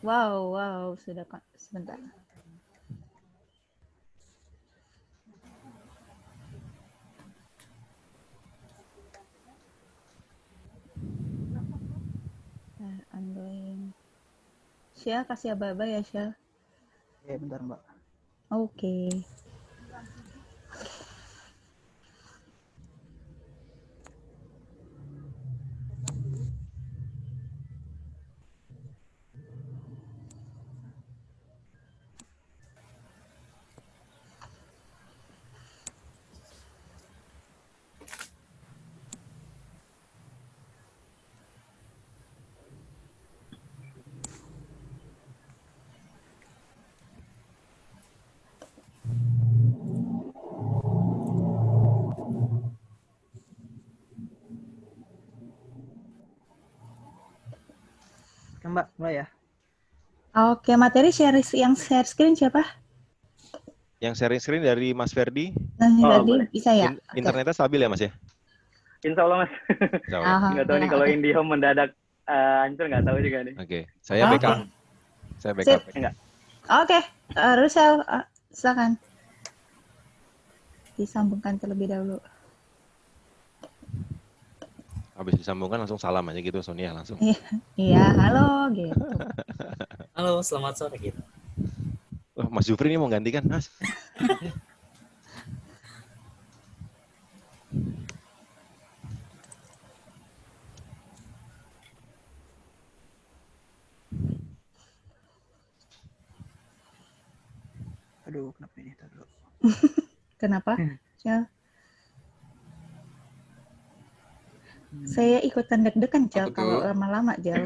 Wow, sudah sebentar. Ongoing. Syah, kasih aba-aba ya, Syah. Ya, bentar, Mbak. Oke. Oke, Mbak, mulai ya. Oke, materi yang share screen siapa? Yang sharing screen dari Mas Ferdi. Tadi bisa ya? Internetnya stabil ya, Mas ya? Insya Allah, Mas. Nggak tahu nih kalau IndiHome mendadak hancur, nggak tahu juga nih. Oke, saya backup. Saya backup. Enggak. Oke, Rusel, silakan. Disambungkan terlebih dahulu. Habis disambungkan langsung salam aja gitu, Sonia langsung. Iya, halo gitu. Halo, selamat sore gitu. Oh, Mas Jufri ini mau gantikan, Mas. Aduh, kenapa ini? Dulu. Kenapa? Ya. Saya ikutan deg-degan, Jal, kalau lama-lama, Jal.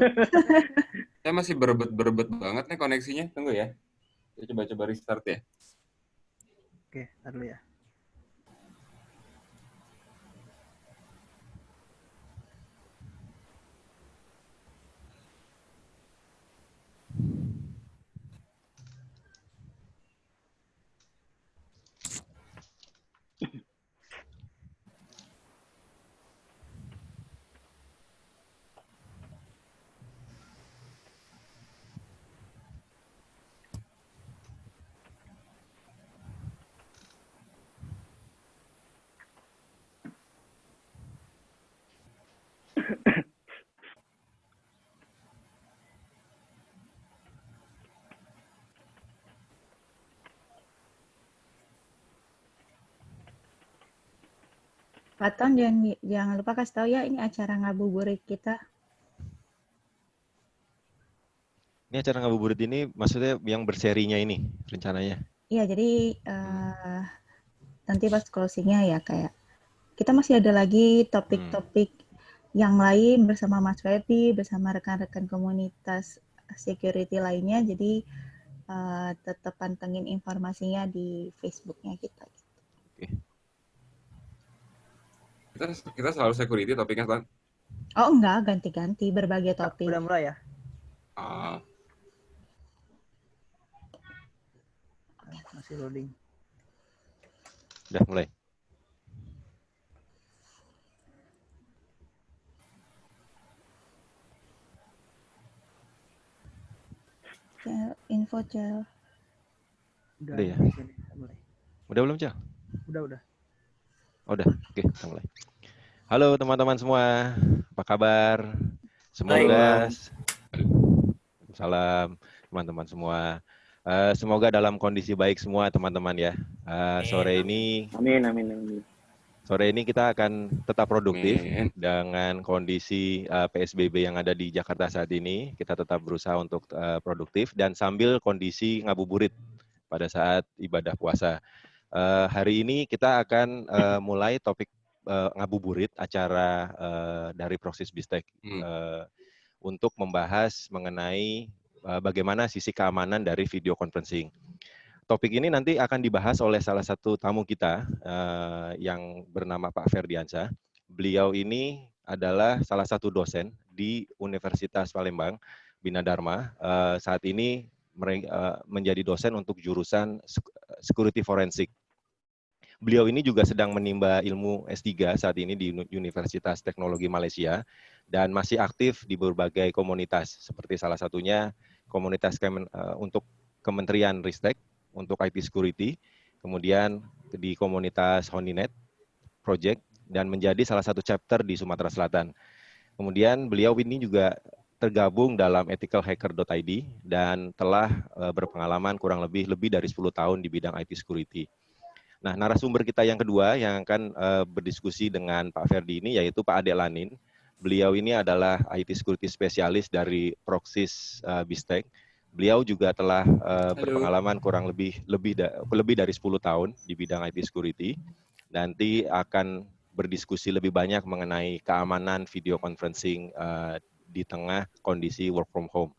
Saya masih berebet banget nih koneksinya. Tunggu ya. Saya coba restart ya. Oke, ntar dulu ya. Paton, jangan lupa kasih tahu ya, ini acara ngabuburit kita. Ini acara ngabuburit ini maksudnya yang berserinya ini rencananya? Iya, jadi nanti pas closingnya ya kayak kita masih ada lagi topik-topik yang lain bersama Mas Ferdi, bersama rekan-rekan komunitas security lainnya. Jadi tetap pantengin informasinya di Facebooknya kita. Oke. Kita selalu security topiknya, Tan? Oh enggak, ganti-ganti berbagai topik. Udah mulai ya? Masih loading. Udah mulai. Info, Cel. Udah ya? Mulai. Udah belum, Cel? Udah. Oh, udah. Oke, kita mulai. Halo teman-teman semua, apa kabar? Semoga salam teman-teman semua. Semoga dalam kondisi baik semua teman-teman ya. Sore ini Amin. Sore ini kita akan tetap produktif dengan kondisi PSBB yang ada di Jakarta saat ini. Kita tetap berusaha untuk produktif dan sambil kondisi ngabuburit pada saat ibadah puasa. Hari ini kita akan mulai topik ngabuburit acara dari Proxys Bistek untuk membahas mengenai bagaimana sisi keamanan dari video conferencing. Topik ini nanti akan dibahas oleh salah satu tamu kita yang bernama Pak Ferdiansyah. Beliau ini adalah salah satu dosen di Universitas Palembang, Bina Dharma. Saat ini menjadi dosen untuk jurusan security forensik. Beliau ini juga sedang menimba ilmu S3 saat ini di Universitas Teknologi Malaysia dan masih aktif di berbagai komunitas seperti salah satunya untuk Kementerian Ristek untuk IT Security, kemudian di komunitas Honeynet Project, dan menjadi salah satu chapter di Sumatera Selatan. Kemudian beliau ini juga tergabung dalam ethicalhacker.id dan telah berpengalaman kurang lebih dari 10 tahun di bidang IT Security. Nah, narasumber kita yang kedua yang akan berdiskusi dengan Pak Ferdi ini yaitu Pak Ade Lanin. Beliau ini adalah IT Security Spesialis dari Proxys Bistek. Beliau juga telah berpengalaman kurang lebih dari 10 tahun di bidang IT Security. Nanti akan berdiskusi lebih banyak mengenai keamanan video conferencing di tengah kondisi work from home.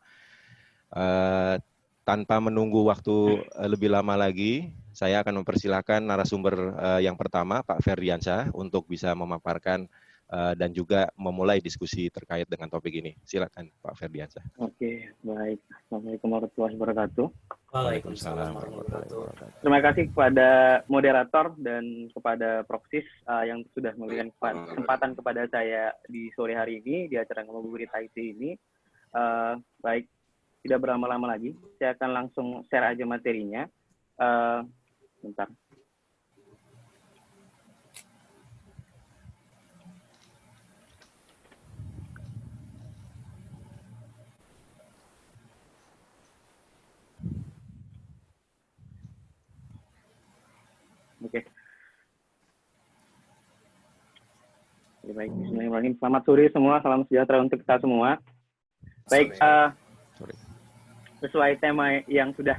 Tanpa menunggu waktu lebih lama lagi, saya akan mempersilahkan narasumber yang pertama, Pak Ferdiansyah, untuk bisa memaparkan dan juga memulai diskusi terkait dengan topik ini. Silakan, Pak Ferdiansyah. Oke, baik. Assalamualaikum warahmatullahi wabarakatuh. Waalaikumsalam warahmatullahi wabarakatuh. Terima kasih kepada moderator dan kepada Proxys yang sudah memberikan kesempatan kepada saya di sore hari ini di acara Ngabuburit IT ini. Baik, tidak berlama-lama lagi, saya akan langsung share aja materinya. Bentar. Oke. Baik, bismillahirrahmanirrahim. Selamat sore semua, salam sejahtera untuk kita semua. Baik, sesuai tema yang sudah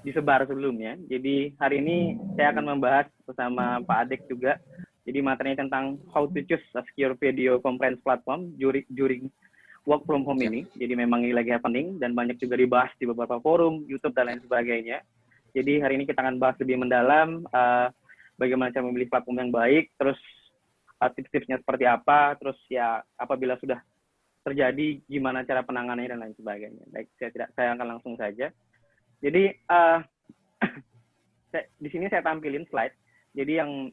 disebar sebelumnya, jadi hari ini saya akan membahas bersama Pak Adek juga. Jadi materinya tentang how to choose a secure video conference platform during work from home ini. Jadi memang ini lagi happening dan banyak juga dibahas di beberapa forum, YouTube dan lain sebagainya. Jadi hari ini kita akan bahas lebih mendalam bagaimana cara memilih platform yang baik, terus tips-tipsnya seperti apa, terus ya apabila sudah terjadi gimana cara penanganannya dan lain sebagainya. Baik, saya akan langsung saja. Jadi di sini saya tampilin slide. Jadi yang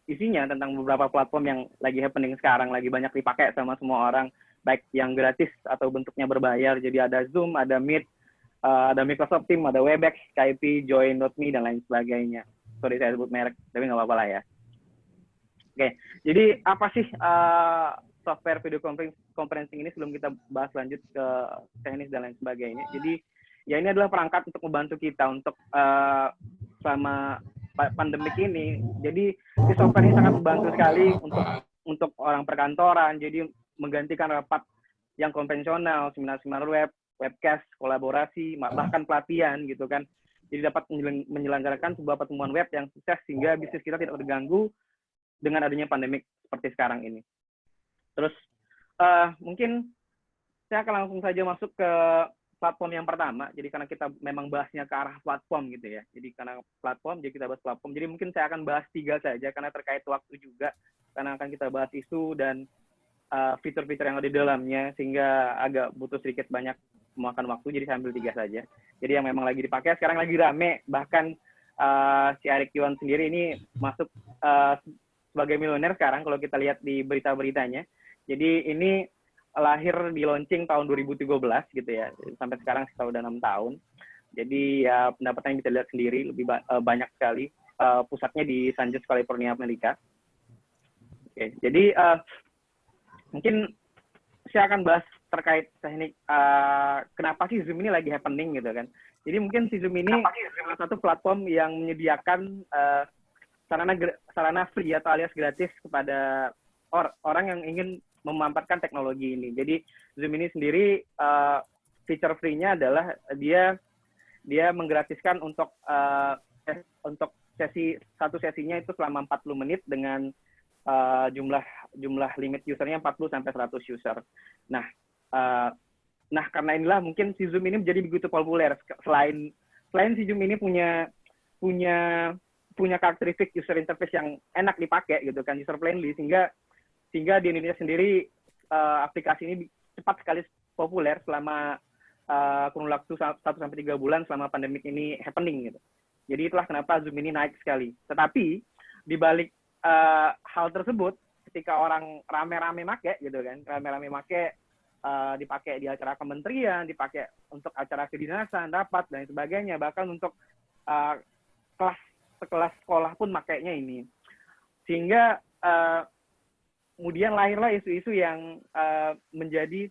isinya tentang beberapa platform yang lagi happening sekarang, lagi banyak dipakai sama semua orang, baik yang gratis atau bentuknya berbayar. Jadi ada Zoom, ada Meet, ada Microsoft Teams, ada Webex, Skype, Join.me, dan lain sebagainya. Sorry saya sebut merek, tapi nggak apa-apa lah ya. Oke, jadi apa sih software video conferencing ini sebelum kita bahas lanjut ke teknis dan lain sebagainya. Jadi ya ini adalah perangkat untuk membantu kita untuk selama pandemik ini. Jadi si software ini sangat membantu sekali untuk orang perkantoran. Jadi menggantikan rapat yang konvensional, seminar-seminar webcast, kolaborasi, bahkan pelatihan gitu kan. Jadi dapat menyelenggarakan sebuah pertemuan web yang sukses sehingga bisnis kita tidak terganggu dengan adanya pandemik seperti sekarang ini. Terus mungkin saya akan langsung saja masuk ke platform yang pertama. Jadi karena kita memang bahasnya ke arah platform gitu ya. Jadi karena platform, jadi kita bahas platform. Jadi mungkin saya akan bahas 3 saja karena terkait waktu juga. Karena akan kita bahas isu dan fitur-fitur yang ada di dalamnya sehingga agak butuh sedikit banyak memakan waktu. Jadi saya ambil 3 saja. Jadi yang memang lagi dipakai sekarang lagi rame. Bahkan si Eric Yuan sendiri ini masuk sebagai miliuner sekarang kalau kita lihat di berita-beritanya. Jadi ini lahir di launching tahun 2013 gitu ya. Sampai sekarang sekitar udah 6 tahun. Jadi ya pendapatannya bisa lihat sendiri lebih banyak sekali. Pusatnya di San Jose, California, Amerika. Oke, jadi mungkin saya akan bahas terkait teknik kenapa sih Zoom ini lagi happening gitu kan. Jadi mungkin si Zoom ini salah satu platform yang menyediakan sarana free atau alias gratis kepada orang yang ingin memanfaatkan teknologi ini. Jadi Zoom ini sendiri feature free-nya adalah dia menggratiskan untuk satu sesinya itu selama 40 menit dengan jumlah limit usernya 40 sampai 100 user. Nah karena inilah mungkin si Zoom ini menjadi begitu populer. Selain si Zoom ini punya karakteristik user interface yang enak dipakai gitu kan, user friendly, sehingga di Indonesia sendiri aplikasi ini cepat sekali populer selama kurun waktu 1-3 bulan selama pandemik ini happening gitu. Jadi itulah kenapa Zoom ini naik sekali. Tetapi di balik hal tersebut, ketika orang rame-rame make gitu kan, dipakai di acara kementerian, dipakai untuk acara kedinasan, rapat dan sebagainya, bahkan untuk kelas sekolah pun makainya ini. Sehingga kemudian lahirlah isu-isu yang menjadi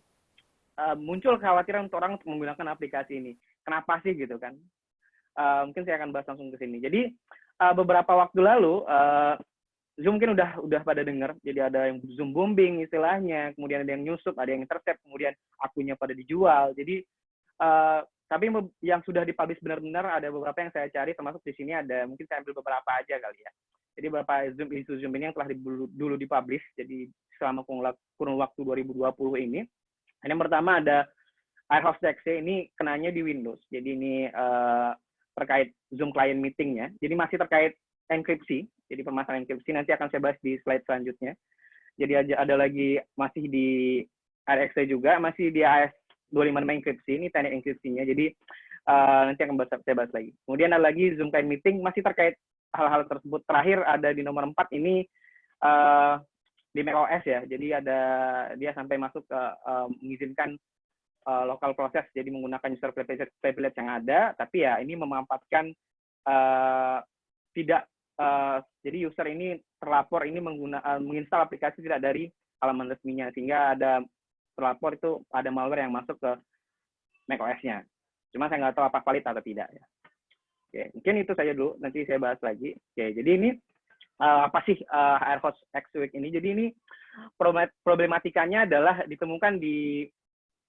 muncul kekhawatiran untuk orang untuk menggunakan aplikasi ini. Kenapa sih gitu kan? Mungkin saya akan bahas langsung ke sini. Jadi beberapa waktu lalu Zoom mungkin udah pada dengar. Jadi ada yang Zoom bombing istilahnya, kemudian ada yang nyusup, ada yang intercept, kemudian akunnya pada dijual. Jadi tapi yang sudah dipublish benar-benar ada beberapa yang saya cari, termasuk di sini ada, mungkin saya ambil beberapa aja kali ya. Jadi beberapa isu Zoom ini yang telah dulu dipublish, jadi selama kurun waktu 2020 ini. Yang pertama ada AirHostXC, ini kenanya di Windows. Jadi ini terkait Zoom client meeting-nya. Jadi masih terkait enkripsi. Jadi permasalahan enkripsi nanti akan saya bahas di slide selanjutnya. Jadi ada lagi masih di AirXC juga, masih di AS255 enkripsi. Ini teknik enkripsinya. Jadi nanti akan saya bahas lagi. Kemudian ada lagi Zoom client meeting, masih terkait hal-hal tersebut. Terakhir ada di nomor 4 ini di macOS ya. Jadi dia sampai masuk ke mengizinkan local process, jadi menggunakan user privilege yang ada, tapi ya ini memanfaatkan jadi user ini terlapor ini menginstal aplikasi tidak dari halaman resminya, sehingga ada terlapor itu ada malware yang masuk ke macOS-nya. Cuma saya nggak tahu apa valid atau tidak ya. Oke, mungkin itu saja dulu, nanti saya bahas lagi. Oke, jadi ini apa sih AirHostXC ini? Jadi ini problematikanya adalah ditemukan di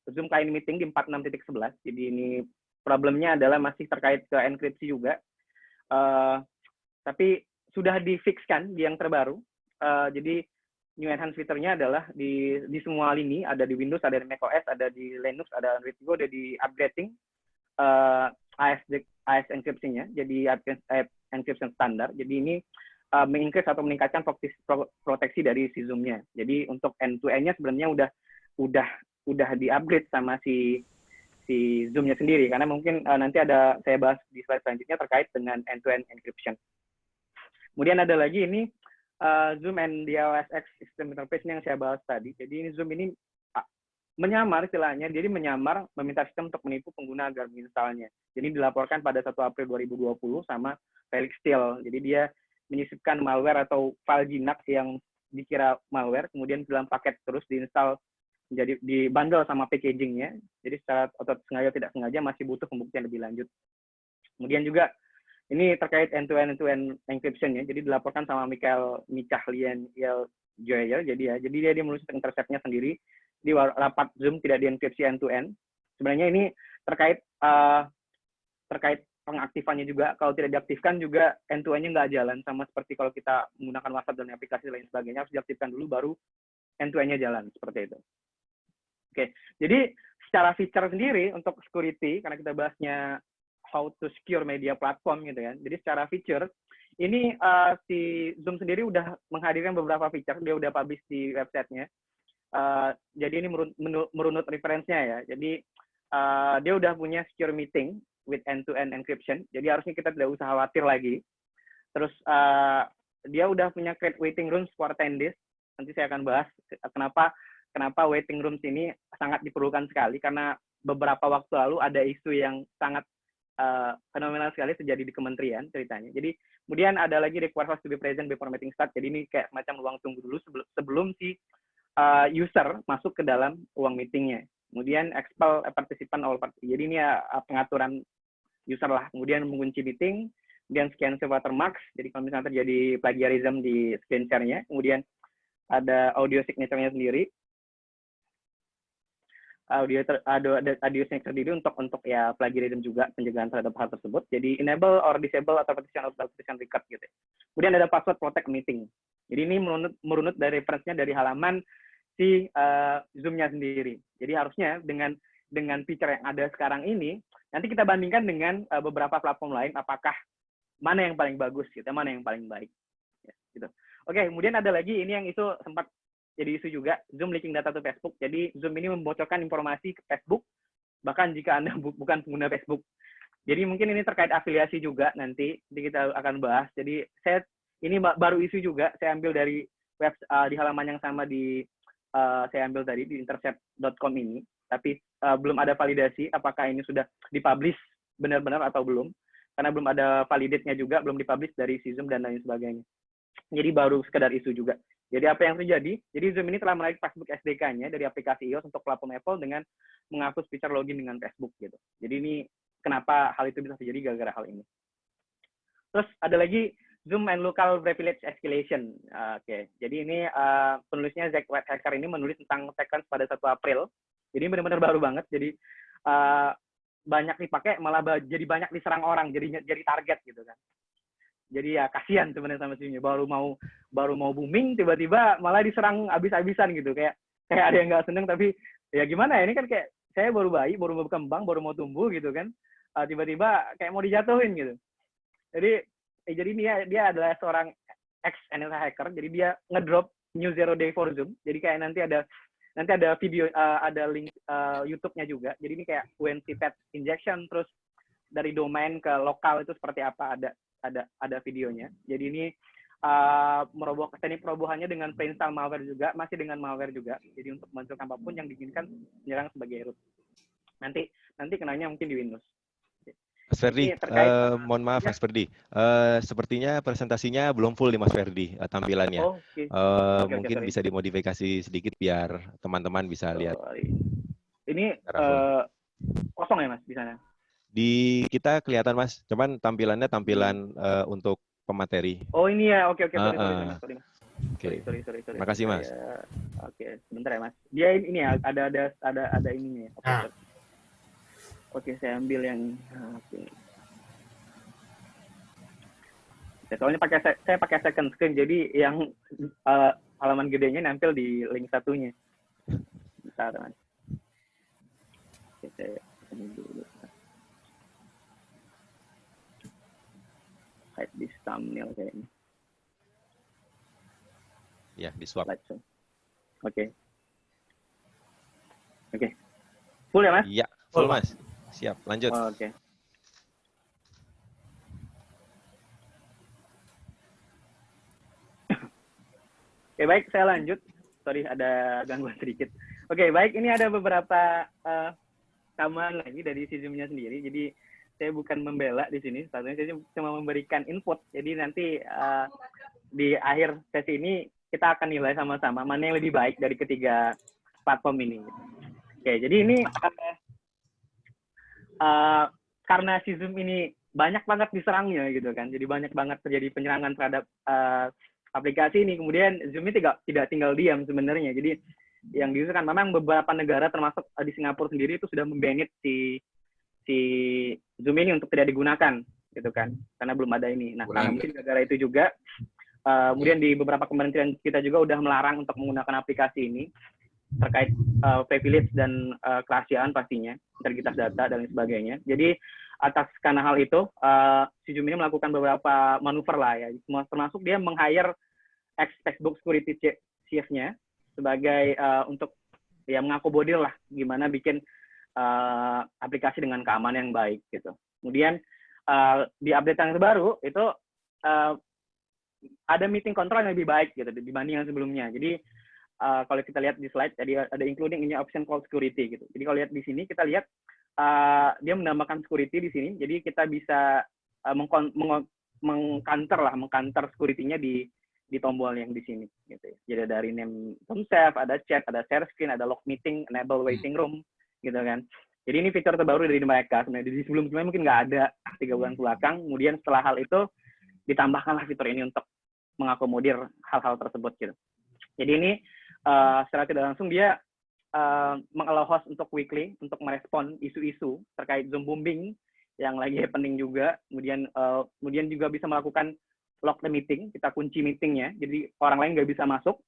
Zoom Client Meeting di 46.11. Jadi ini problemnya adalah masih terkait ke enkripsi juga. Tapi sudah difixkan di yang terbaru. Jadi new enhanced fiturnya adalah di semua lini, ada di Windows, ada di macOS, ada di Linux, ada Android juga, ada di upgrading AS encryption-nya, jadi encryption standar. Jadi ini mengincrease atau meningkatkan proteksi dari si Zoom-nya. Jadi untuk end-to-end-nya sebenarnya udah di-upgrade sama si Zoom-nya sendiri, karena mungkin nanti saya bahas di slide selanjutnya terkait dengan end-to-end encryption. Kemudian ada lagi ini Zoom and DOSX System Interface yang saya bahas tadi. Jadi ini Zoom ini menyamar istilahnya, jadi menyamar meminta sistem untuk menipu pengguna agar menginstalnya. Jadi dilaporkan pada 1 April 2020 sama Felix Steele. Jadi dia menyisipkan malware atau file Linux yang dikira malware, kemudian dalam paket terus diinstal, jadi dibundle sama packaging-nya. Jadi secara atau sengaja tidak sengaja masih butuh pembuktian lebih lanjut. Kemudian juga ini terkait end-to-end encryption ya. Jadi dilaporkan sama Michael Joyer. Jadi dia menulis intercept-nya sendiri di rapat Zoom tidak dienkripsi end-to-end. Sebenarnya ini terkait pengaktifannya juga. Kalau tidak diaktifkan juga end-to-end-nya nggak jalan, sama seperti kalau kita menggunakan WhatsApp dan aplikasi lain sebagainya, harus diaktifkan dulu baru end-to-end-nya jalan, seperti itu. Oke, jadi secara feature sendiri untuk security, karena kita bahasnya how to secure media platform gitu kan. Jadi secara feature, ini si Zoom sendiri udah menghadirkan beberapa feature, dia udah publish di website-nya. Jadi ini merunut referensinya ya. Jadi dia udah punya secure meeting with end-to-end encryption. Jadi harusnya kita tidak usah khawatir lagi. Terus dia udah punya create waiting rooms for 10 days. Nanti saya akan bahas kenapa waiting rooms ini sangat diperlukan sekali, karena beberapa waktu lalu ada isu yang sangat fenomenal sekali terjadi di kementerian ceritanya. Jadi kemudian ada lagi require host to be present before meeting start. Jadi ini kayak semacam ruang tunggu dulu sebelum si user masuk ke dalam ruang meetingnya. Kemudian expel participant all party. Jadi ini pengaturan user lah. Kemudian mengunci meeting, kemudian scan save watermarks. Jadi kalau misalnya terjadi plagiarism di screen share-nya, kemudian ada audio signature-nya sendiri. Audio signature sendiri untuk ya plagiarism juga, pencegahan terhadap hal tersebut. Jadi enable or disable atau partition record gitu. Kemudian ada password protect meeting. Jadi ini merunut dari referensinya dari halaman si Zoom-nya sendiri. Jadi harusnya dengan feature yang ada sekarang ini, nanti kita bandingkan dengan beberapa platform lain, apakah mana yang paling bagus gitu, mana yang paling baik. Ya, gitu. Oke, kemudian ada lagi ini yang itu sempat jadi isu juga, Zoom leaking data to Facebook. Jadi Zoom ini membocorkan informasi ke Facebook, bahkan jika Anda bukan pengguna Facebook. Jadi mungkin ini terkait afiliasi juga nanti kita akan bahas. Jadi ini baru isu juga, saya ambil dari di halaman yang sama di saya ambil tadi di intercept.com ini, tapi belum ada validasi apakah ini sudah dipublish benar-benar atau belum, karena belum ada validate-nya juga, belum dipublish dari si Zoom dan lain sebagainya. Jadi baru sekedar isu juga. Jadi apa yang terjadi? Jadi Zoom ini telah menarik Facebook SDK-nya dari aplikasi iOS untuk platform Apple dengan menghapus fitur login dengan Facebook gitu. Jadi ini kenapa hal itu bisa terjadi gara-gara hal ini. Terus ada lagi Zoom and Local Privilege Escalation. Oke. Jadi ini penulisnya Zach Whitehacker ini menulis tentang seconds pada 1 April. Jadi benar-benar baru banget. Jadi banyak dipakai, malah jadi banyak diserang orang, jadi target gitu kan. Jadi ya kasihan sebenarnya sama Zoom-nya. Baru mau booming, tiba-tiba malah diserang abis-abisan gitu. Kayak ada yang nggak seneng, tapi ya gimana ya, ini kan kayak saya baru bayi, baru mau berkembang, baru mau tumbuh gitu kan. Tiba-tiba kayak mau dijatuhin gitu. Jadi dia adalah seorang ex-NSA hacker, jadi dia ngedrop New Zero Day for Zoom. Jadi kayak nanti ada video, ada link YouTube-nya juga. Jadi ini kayak UNC Pet Injection, terus dari domain ke lokal itu seperti apa, ada videonya. Jadi ini teknik perobohannya dengan pre-install malware juga, masih dengan malware juga. Jadi untuk memunculkan apapun yang diinginkan menyerang sebagai root. Nanti kenanya mungkin di Windows. Mas Ferdi, mohon maaf Mas Ferdi, sepertinya presentasinya belum full nih Mas Ferdi tampilannya. Mungkin bisa dimodifikasi sedikit biar teman-teman bisa lihat. Ini kosong ya Mas di sana? Di kita kelihatan Mas, cuman tampilannya tampilan untuk pemateri. Oh ini ya, oke. Sorry. Makasih Mas. Oke, sebentar ya Mas. Dia ini ya, ada ininya. Oke, saya ambil yang soalnya saya pakai second screen, jadi yang halaman gedenya nempel di link satunya. Bentar, Mas. Oke, saya ini dulu. Hide this thumbnail kayaknya. Ya, di swap. Oke. Full ya Mas? Iya, full Mas. Siap, lanjut. Oke, baik, saya lanjut. Sorry, ada gangguan sedikit. Oke, baik, ini ada beberapa tambahan lagi dari si Zoom-nya sendiri. Jadi, saya bukan membela di sini. Satunya saya cuma memberikan input. Jadi, nanti di akhir sesi ini, kita akan nilai sama-sama mana yang lebih baik dari ketiga platform ini. Oke, jadi ini karena si Zoom ini banyak banget diserangnya gitu kan, jadi banyak banget terjadi penyerangan terhadap aplikasi ini. Kemudian Zoom ini tidak tinggal diam sebenarnya. Jadi yang diusulkan memang beberapa negara termasuk di Singapura sendiri itu sudah membanned si Zoom ini untuk tidak digunakan gitu kan, karena belum ada ini. Nah, karena mungkin negara itu juga kemudian di beberapa kementerian kita juga udah melarang untuk menggunakan aplikasi ini terkait privilege dan kerahasiaan pastinya, integritas data dan lain sebagainya. Jadi atas karena hal itu, si Zoom ini melakukan beberapa manuver lah ya, termasuk dia meng-hire ex-Facebook security chief-nya sebagai untuk ya mengakomodir lah gimana bikin aplikasi dengan keamanan yang baik gitu. Kemudian di update yang terbaru itu ada meeting control yang lebih baik gitu dibanding yang sebelumnya. Jadi kalau kita lihat di slide, tadi ada including ini option called security gitu. Jadi kalau lihat di sini, kita lihat dia menambahkan security di sini. Jadi kita bisa mengcounter security-nya di tombol yang di sini. Gitu ya. Jadi dari name save, ada chat, ada share screen, ada log meeting, enable waiting room, gitu kan. Jadi ini fitur terbaru dari mereka. Sebenarnya di sebelum-sebelumnya mungkin nggak ada 3 bulan belakang. Kemudian setelah hal itu ditambahkanlah fitur ini untuk mengakomodir hal-hal tersebut gitu. Jadi ini secara tidak langsung dia mengallow host untuk weekly untuk merespon isu-isu terkait Zoom bombing yang lagi happening juga. Kemudian juga bisa melakukan lock the meeting, kita kunci meetingnya, jadi orang lain nggak bisa masuk.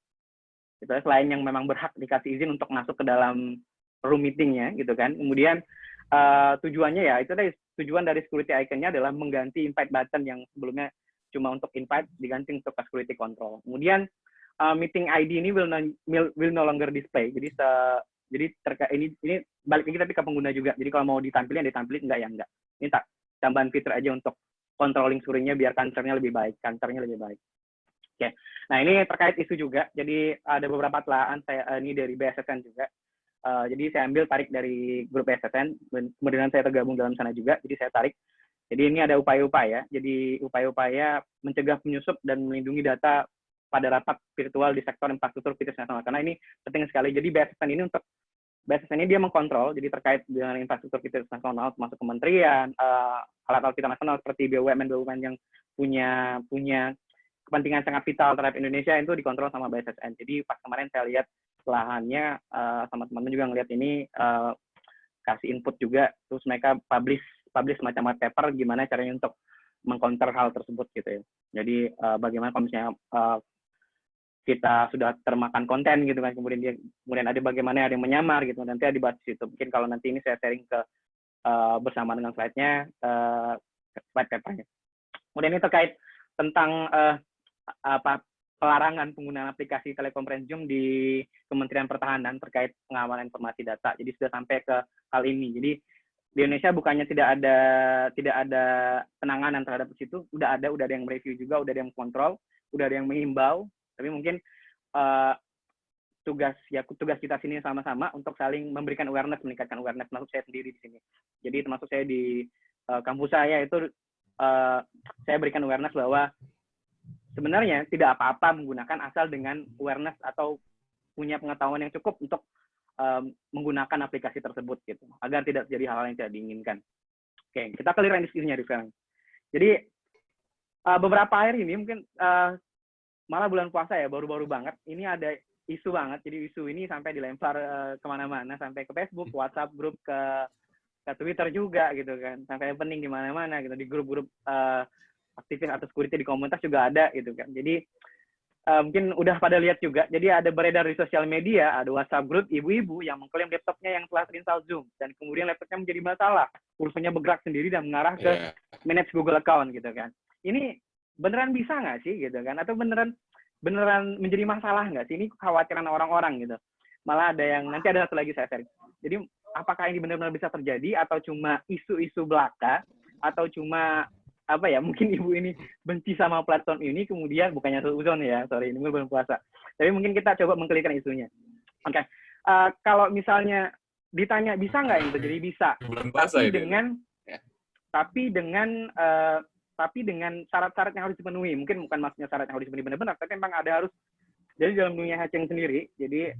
Gitu, selain yang memang berhak dikasih izin untuk masuk ke dalam room meetingnya, gitu kan. Kemudian tujuannya ya itu tadi, tujuan dari security icon-nya adalah mengganti invite button yang sebelumnya cuma untuk invite diganti untuk security control. Kemudian meeting ID ini will no longer display. Jadi ini balik lagi tapi ke pengguna juga. Jadi kalau mau ditampilin enggak ya enggak. Ini tambahan fitur aja untuk controlling screen-nya biar kantornya lebih baik, Oke, nah ini terkait isu juga. Jadi ada beberapa telahan saya ini dari BSSN juga. Jadi saya ambil tarik dari grup BSSN, kemudian saya tergabung dalam sana juga. Jadi saya tarik. Jadi ini ada upaya-upaya. Jadi upaya-upaya mencegah penyusup dan melindungi data pada rapat virtual di sektor infrastruktur kritis nasional. Karena ini penting sekali. Jadi BSSN ini dia mengkontrol. Jadi terkait dengan infrastruktur kritis nasional, termasuk kementerian, alat-alat kita nasional seperti BUMN yang punya kepentingan sangat vital terhadap Indonesia itu dikontrol sama BSSN. Jadi pas kemarin saya lihat lahannya sama teman-teman juga ngelihat ini kasih input juga, terus mereka publish semacam white paper gimana caranya untuk mengcounter hal tersebut gitu ya. Jadi bagaimana kalau misalnya kita sudah termakan konten gitu kan, kemudian ada bagaimana ada yang menyamar gitu, nanti ada dibahas di situ. Mungkin kalau nanti ini saya sharing ke bersama dengan slide-nya, slide papernya. Kemudian ini terkait tentang pelarangan penggunaan aplikasi telekonferensium di Kementerian Pertahanan terkait pengamanan informasi data. Jadi sudah sampai ke hal ini. Jadi di Indonesia bukannya tidak ada penanganan terhadap itu, udah ada yang mereview juga, udah ada yang kontrol, udah ada yang mengimbau. Tapi mungkin tugas kita sini sama-sama untuk saling memberikan awareness, meningkatkan awareness, termasuk saya sendiri di sini. Jadi termasuk saya di kampus saya itu saya berikan awareness bahwa sebenarnya tidak apa-apa menggunakan asal dengan awareness atau punya pengetahuan yang cukup untuk menggunakan aplikasi tersebut gitu, agar tidak terjadi hal-hal yang tidak diinginkan. Oke, kita clear diskusinya di sekarang. Jadi beberapa hari ini mungkin malah bulan puasa ya, baru-baru banget ini ada isu banget. Jadi isu ini sampai dilempar kemana-mana, sampai ke Facebook, WhatsApp grup, ke Twitter juga gitu kan, sampai pening di mana-mana gitu, di grup-grup aktivis atau security di komunitas juga ada gitu kan. Jadi mungkin udah pada lihat juga. Jadi ada beredar di sosial media, ada WhatsApp grup ibu-ibu yang mengklaim laptopnya yang telah terinstall Zoom dan kemudian laptopnya menjadi masalah, kursornya bergerak sendiri dan mengarah ke manage Google account gitu kan. Ini beneran bisa nggak sih gitu kan? Atau beneran menjadi masalah nggak sih? Ini kekhawatiran orang-orang gitu. Malah ada yang nanti ada satu lagi saya share. Jadi apakah ini benar-benar bisa terjadi atau cuma isu-isu belaka atau cuma apa ya, mungkin ibu ini benci sama platform ini kemudian bukannya suzon ya, sorry ini belum puasa, tapi mungkin kita coba mengklikan isunya. Oke. Kalau misalnya ditanya bisa nggak ini terjadi, bisa, tapi dengan syarat-syarat yang harus dipenuhi. Mungkin bukan maksudnya syarat yang harus dipenuhi benar-benar, tapi memang ada harus. Jadi dalam dunia hacking sendiri, jadi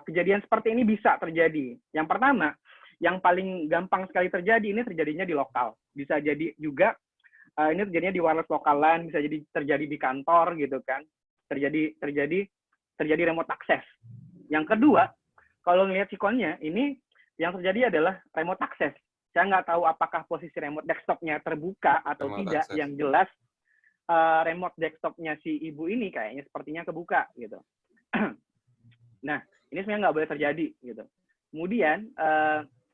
kejadian seperti ini bisa terjadi. Yang pertama, yang paling gampang sekali terjadi, ini terjadinya di lokal. Bisa jadi juga ini terjadinya di wireless lokal LAN, bisa jadi terjadi di kantor gitu kan. Terjadi remote access. Yang kedua, kalau ngelihat sikonnya, ini yang terjadi adalah remote access. Saya nggak tahu apakah posisi remote desktop-nya terbuka atau remote tidak. Access. Yang jelas remote desktop-nya si ibu ini kayaknya sepertinya kebuka gitu. Nah, ini sebenarnya nggak boleh terjadi gitu. Kemudian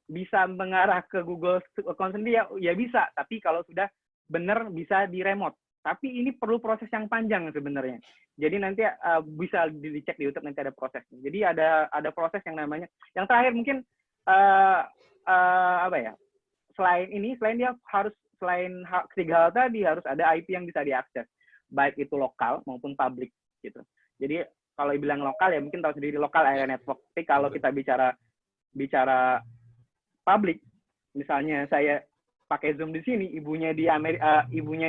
bisa mengarah ke Google account sendiri ya bisa, tapi kalau sudah benar bisa di remote. Tapi ini perlu proses yang panjang sebenarnya. Jadi nanti bisa dicek di YouTube, nanti ada prosesnya. Jadi ada proses yang namanya. Yang terakhir mungkin apa ya? Selain dia harus, selain ketiga hal tadi, harus ada IP yang bisa diakses, baik itu lokal maupun publik gitu. Jadi kalau dibilang lokal ya mungkin tahu sendiri lokal area network. Tapi kalau kita bicara publik, misalnya saya pakai Zoom di sini, ibunya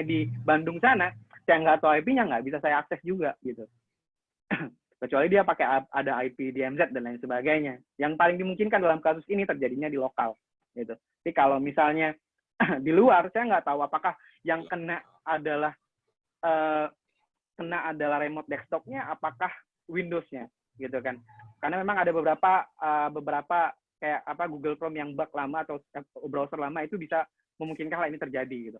di Bandung sana, saya nggak tahu IP-nya, nggak bisa saya akses juga gitu. Kecuali dia pakai ada IP DMZ dan lain sebagainya. Yang paling dimungkinkan dalam kasus ini terjadinya di lokal gitu. Tapi kalau misalnya di luar, saya nggak tahu apakah yang kena adalah remote desktop-nya, apakah Windows-nya gitu kan. Karena memang ada beberapa kayak Google Chrome yang bug lama atau browser lama itu bisa memungkinkan hal ini terjadi gitu.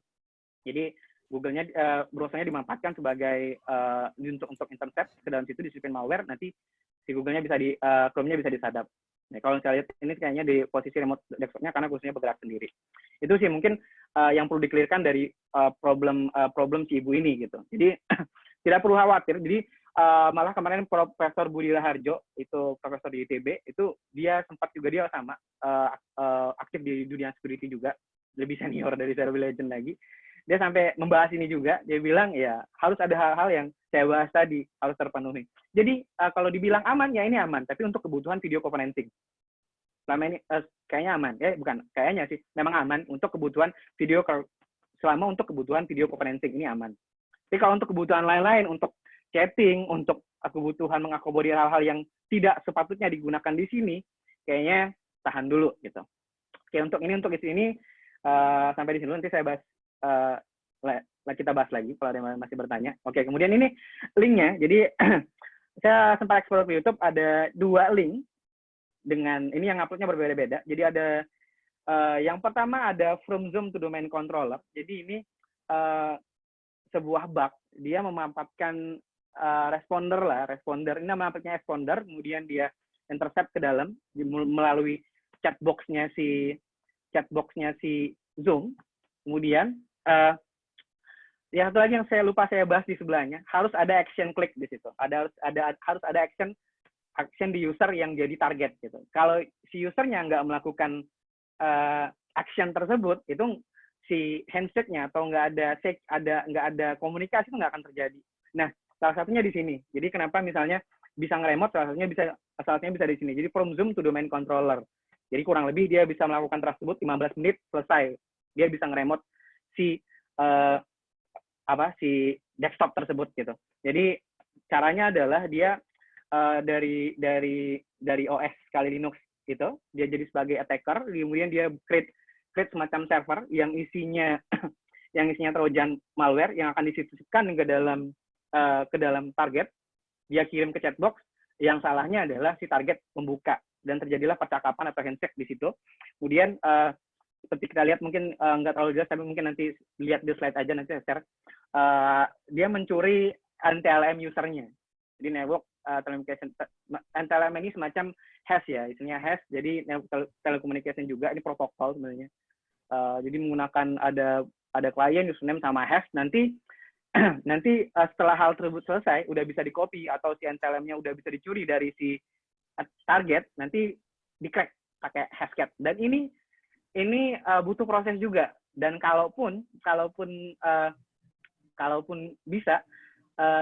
Jadi Google-nya browser-nya dimanfaatkan sebagai untuk intercept ke dalam situ, disipin malware, nanti si Google-nya bisa Chrome-nya bisa disadap. Nah, kalau saya lihat ini kayaknya di posisi remote desktop-nya karena kursinya bergerak sendiri. Itu sih mungkin yang perlu di-clear-kan dari problem si ibu ini gitu. Jadi tidak perlu khawatir. Jadi malah kemarin Profesor Budi Raharjo, itu profesor di ITB, itu dia sempat juga dia sama aktif di dunia security juga, lebih senior dari Zero Legend lagi. dia sampai membahas ini juga. Dia bilang ya harus ada hal-hal yang saya bahas tadi harus terpenuhi. Jadi kalau dibilang aman ya ini aman, tapi untuk kebutuhan video conferencing selama ini kayaknya aman. Ya bukan kayaknya sih, memang aman untuk kebutuhan video selama untuk kebutuhan video conferencing ini aman. Tapi kalau untuk kebutuhan lain-lain, untuk chatting, untuk kebutuhan mengakomodir hal-hal yang tidak sepatutnya digunakan di sini, kayaknya tahan dulu gitu. Oke, untuk isu ini sampai di sini dulu, nanti saya bahas, kita bahas lagi kalau ada yang masih bertanya. Oke, kemudian ini linknya, jadi saya sempat explore ke YouTube, ada 2 link dengan ini yang uploadnya berbeda-beda. Jadi ada yang pertama ada From Zoom to Domain Controller. Jadi ini sebuah bug, dia memanfaatkan responder ini namanya responder, kemudian dia intercept ke dalam melalui chatboxnya si Zoom. Kemudian yang satu lagi yang saya lupa saya bahas di sebelahnya, harus ada action click di situ. Harus ada action di user yang jadi target gitu. Kalau si usernya nggak melakukan action tersebut, itu si handshake-nya atau nggak ada komunikasi itu nggak akan terjadi. Nah, salah satunya di sini. Jadi kenapa misalnya bisa nge-remote, salah satunya bisa di sini. Jadi from Zoom to domain controller. Jadi kurang lebih dia bisa melakukan tersebut 15 menit selesai. Dia bisa nge-remote si desktop tersebut gitu. Jadi caranya adalah dia dari OS kali Linux itu, dia jadi sebagai attacker, kemudian dia create semacam server yang isinya trojan malware yang akan disisipkan ke dalam target. Dia kirim ke chatbox, yang salahnya adalah si target membuka dan terjadilah percakapan atau handshake di situ. Kemudian seperti kita lihat, mungkin nggak terlalu jelas, tapi mungkin nanti lihat di slide aja, nanti saya share. Dia mencuri NTLM usernya. Jadi network NTLM ini semacam hash ya, isinya hash. Jadi telecommunication juga, ini protokol sebenarnya. Jadi menggunakan ada klien, username sama hash. Nanti setelah hal tersebut selesai, udah bisa di-copy atau si NTLM-nya udah bisa dicuri dari si target, nanti di-crack pakai hashcat. Dan ini butuh proses juga. Dan kalaupun bisa,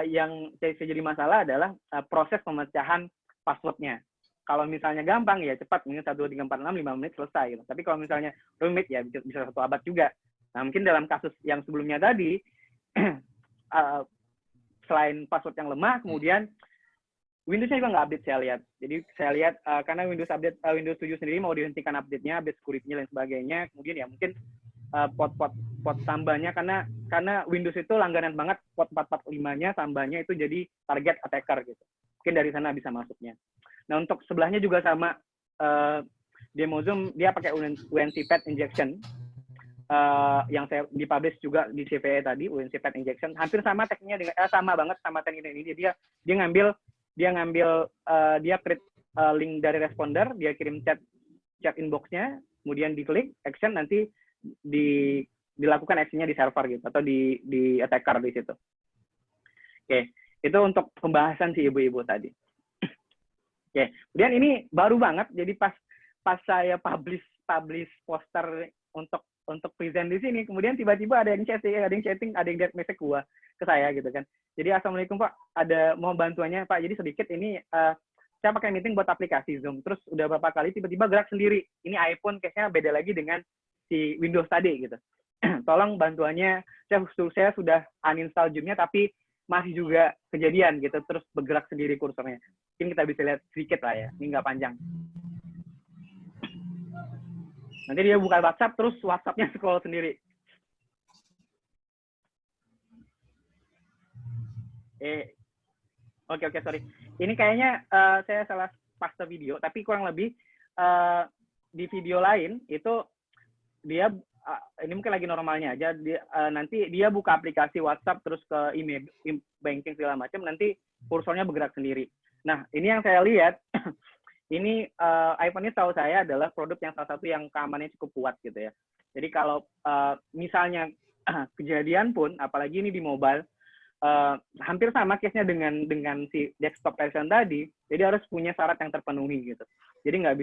yang jadi masalah adalah proses pemecahan passwordnya. Kalau misalnya gampang ya cepat, mungkin 1, 2, 3, 4, 6, 5 menit selesai gitu. Tapi kalau misalnya rumit ya bisa 1 abad juga. Nah, mungkin dalam kasus yang sebelumnya tadi, selain password yang lemah, kemudian Windows-nya juga nggak update saya lihat. Jadi saya lihat karena Windows 7 sendiri mau dihentikan update-nya, update security-nya dan sebagainya. Kemudian ya mungkin pot tambahnya, karena Windows itu langganan banget, pot 445-nya tambahnya itu jadi target attacker gitu. Mungkin dari sana bisa masuknya. Nah, untuk sebelahnya juga sama, demo Zoom dia pakai UNC Pad Injection, yang saya dipublish juga di CVE tadi, UNC Pad Injection, hampir sama tekniknya dengan sama banget sama teknik ini. Dia create link dari responder, dia kirim chat inbox-nya, kemudian diklik action, nanti dilakukan actionnya di server gitu, atau di attacker di situ. Oke, itu untuk pembahasan si ibu-ibu tadi. Oke, kemudian ini baru banget, jadi pas saya publish poster untuk present di sini, kemudian tiba-tiba ada yang chatting, ada yang direct message ke saya gitu kan. Jadi assalamualaikum Pak, ada mau bantuannya Pak. Jadi sedikit ini saya pakai meeting buat aplikasi Zoom, terus udah beberapa kali tiba-tiba gerak sendiri. Ini iPhone case-nya beda lagi dengan si Windows tadi gitu. Tolong bantuannya, saya sudah uninstall Zoom-nya tapi masih juga kejadian gitu, terus bergerak sendiri kursornya. Mungkin kita bisa lihat sedikit lah ya, ini nggak panjang. Nanti dia buka WhatsApp, terus WhatsApp-nya scroll sendiri. Oke, sorry. Ini kayaknya saya salah paste video, tapi kurang lebih di video lain itu dia ini mungkin lagi normalnya aja. Nanti dia buka aplikasi WhatsApp terus ke email, banking segala macam, nanti kursornya bergerak sendiri. Nah, ini yang saya lihat, ini iPhone ini tahu saya adalah produk yang salah satu yang keamanannya cukup kuat gitu ya. Jadi kalau misalnya kejadian pun, apalagi ini di mobile, hampir sama case-nya dengan si desktop version tadi, jadi harus punya syarat yang terpenuhi gitu. Jadi nggak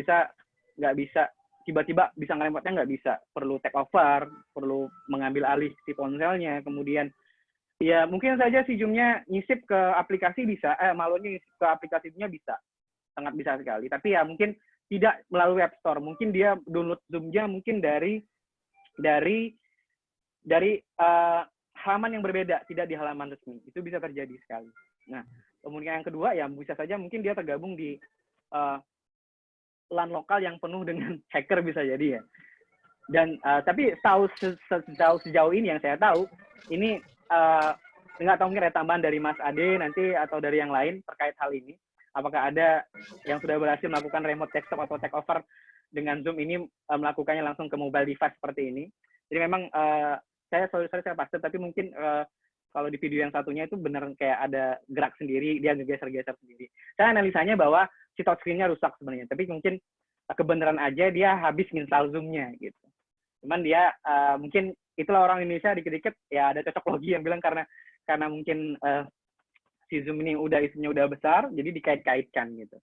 bisa tiba-tiba bisa ngeremotnya nggak bisa, perlu take over, perlu mengambil alih si ponselnya, kemudian ya mungkin saja si Zoom-nya nyisip ke aplikasi bisa, malware-nya nyisip ke aplikasinya bisa, sangat bisa sekali. Tapi ya mungkin tidak melalui Web Store, mungkin dia download Zoom-nya mungkin dari halaman yang berbeda, tidak di halaman resmi. Itu bisa terjadi sekali. Nah, kemudian yang kedua ya bisa saja mungkin dia tergabung di LAN lokal yang penuh dengan hacker bisa jadi ya. Dan tapi sejauh ini yang saya tahu, ini nggak tahu mungkin ada tambahan dari Mas Ade nanti atau dari yang lain terkait hal ini. Apakah ada yang sudah berhasil melakukan remote desktop atau take over dengan Zoom ini melakukannya langsung ke mobile device seperti ini. Jadi memang saya pasti, tapi mungkin kalau di video yang satunya itu benar kayak ada gerak sendiri, dia geser-geser sendiri. Saya analisanya bahwa si touchscreen-nya rusak sebenarnya, tapi mungkin kebenaran aja dia habis install Zoom-nya gitu. Cuman dia mungkin itulah orang Indonesia dikit-dikit ya ada cocok logi yang bilang karena mungkin si Zoom ini isinya udah besar, jadi dikait-kaitkan gitu.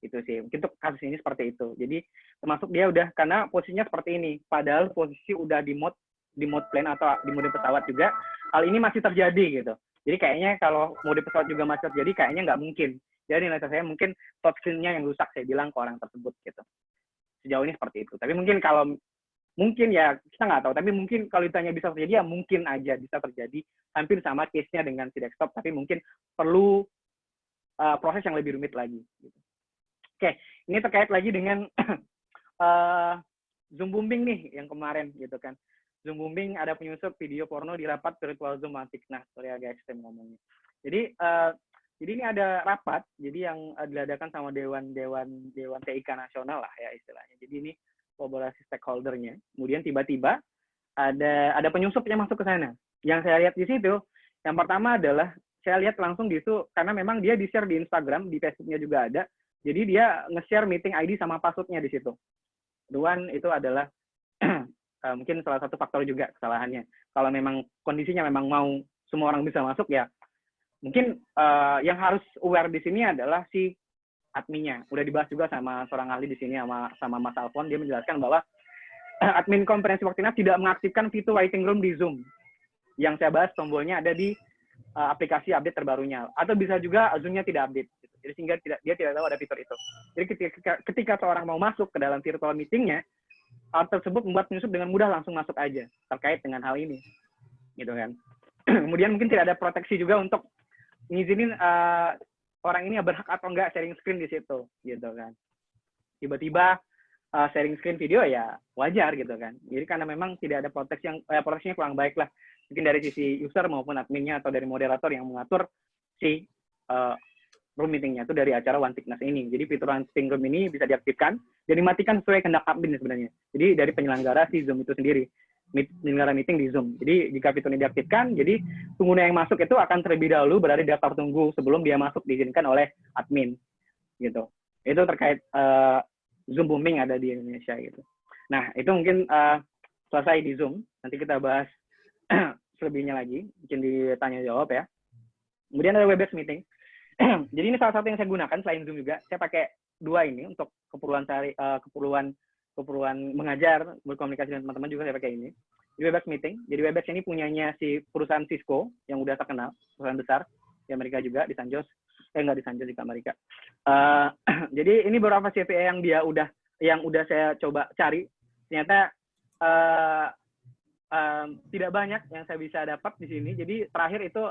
Itu sih, mungkin untuk kasus ini seperti itu. Jadi termasuk dia udah karena posisinya seperti ini, padahal posisi udah di mode plane atau di mode pesawat juga, hal ini masih terjadi gitu. Jadi kayaknya kalau mode pesawat juga masih terjadi, kayaknya nggak mungkin. Jadi nilai saya mungkin touchscreen-nya yang rusak, saya bilang ke orang tersebut gitu. Sejauh ini seperti itu. Tapi mungkin kalau mungkin ya kita nggak tahu. Tapi mungkin kalau ditanya bisa terjadi ya mungkin aja bisa terjadi. Hampir sama case-nya dengan si desktop. Tapi mungkin perlu proses yang lebih rumit lagi. Gitu. Oke, ini terkait lagi dengan Zoom bombing nih yang kemarin gitu kan. Zoom bombing ada penyusup video porno di rapat virtual Zoom Matic. Nah, sorry agak ekstrem ngomongnya. Jadi ini ada rapat, jadi yang diadakan sama Dewan TIK Nasional lah ya istilahnya. Jadi ini kolaborasi stakeholder-nya. Kemudian tiba-tiba ada penyusup yang masuk ke sana. Yang saya lihat di situ, yang pertama adalah saya lihat langsung di situ karena memang dia di-share di Instagram, di Facebook-nya juga ada. Jadi dia nge-share meeting ID sama password-nya di situ. Duan itu adalah mungkin salah satu faktor juga kesalahannya. Kalau memang kondisinya memang mau semua orang bisa masuk ya, mungkin yang harus aware di sini adalah si adminnya. Udah dibahas juga sama seorang ahli di sini sama Mas Alfon, dia menjelaskan bahwa admin komprehensi Worktina tidak mengaktifkan fitur waiting room di Zoom. Yang saya bahas tombolnya ada di aplikasi update terbarunya, atau bisa juga Zoom-nya tidak update. Jadi sehingga dia tidak tahu ada fitur itu. Jadi ketika seorang mau masuk ke dalam virtual meeting-nya, hal tersebut membuat penyusup dengan mudah langsung masuk aja terkait dengan hal ini, gitu kan. Kemudian mungkin tidak ada proteksi juga untuk ngizinin orang ini berhak atau enggak sharing screen di situ, gitu kan. Tiba-tiba sharing screen video ya wajar gitu kan. Jadi karena memang tidak ada proteksinya kurang baik lah. Mungkin dari sisi user maupun adminnya atau dari moderator yang mengatur si room meetingnya itu dari acara One Thickness ini. Jadi fitur One Thickness room ini bisa diaktifkan dan dimatikan sesuai kehendak admin sebenarnya. Jadi dari penyelenggara si Zoom itu sendiri, penyelenggara meeting di Zoom. Jadi jika fitur ini diaktifkan, jadi pengguna yang masuk itu akan terlebih dahulu berada di daftar tunggu sebelum dia masuk diizinkan oleh admin, gitu. Itu terkait Zoom booming ada di Indonesia gitu. Nah itu mungkin selesai di Zoom. Nanti kita bahas selebihnya lagi, mungkin ditanya jawab ya. Kemudian ada Webex meeting. Jadi ini salah satu yang saya gunakan selain Zoom juga. Saya pakai dua ini untuk keperluan mengajar, berkomunikasi dengan teman-teman juga saya pakai ini. Di Webex meeting. Jadi Webex ini punyanya si perusahaan Cisco yang udah terkenal, perusahaan besar di Amerika juga, di San Jose. Nggak di San Jose, di Amerika. Jadi ini beberapa CVE yang udah saya coba cari. Ternyata tidak banyak yang saya bisa dapat di sini. Jadi terakhir itu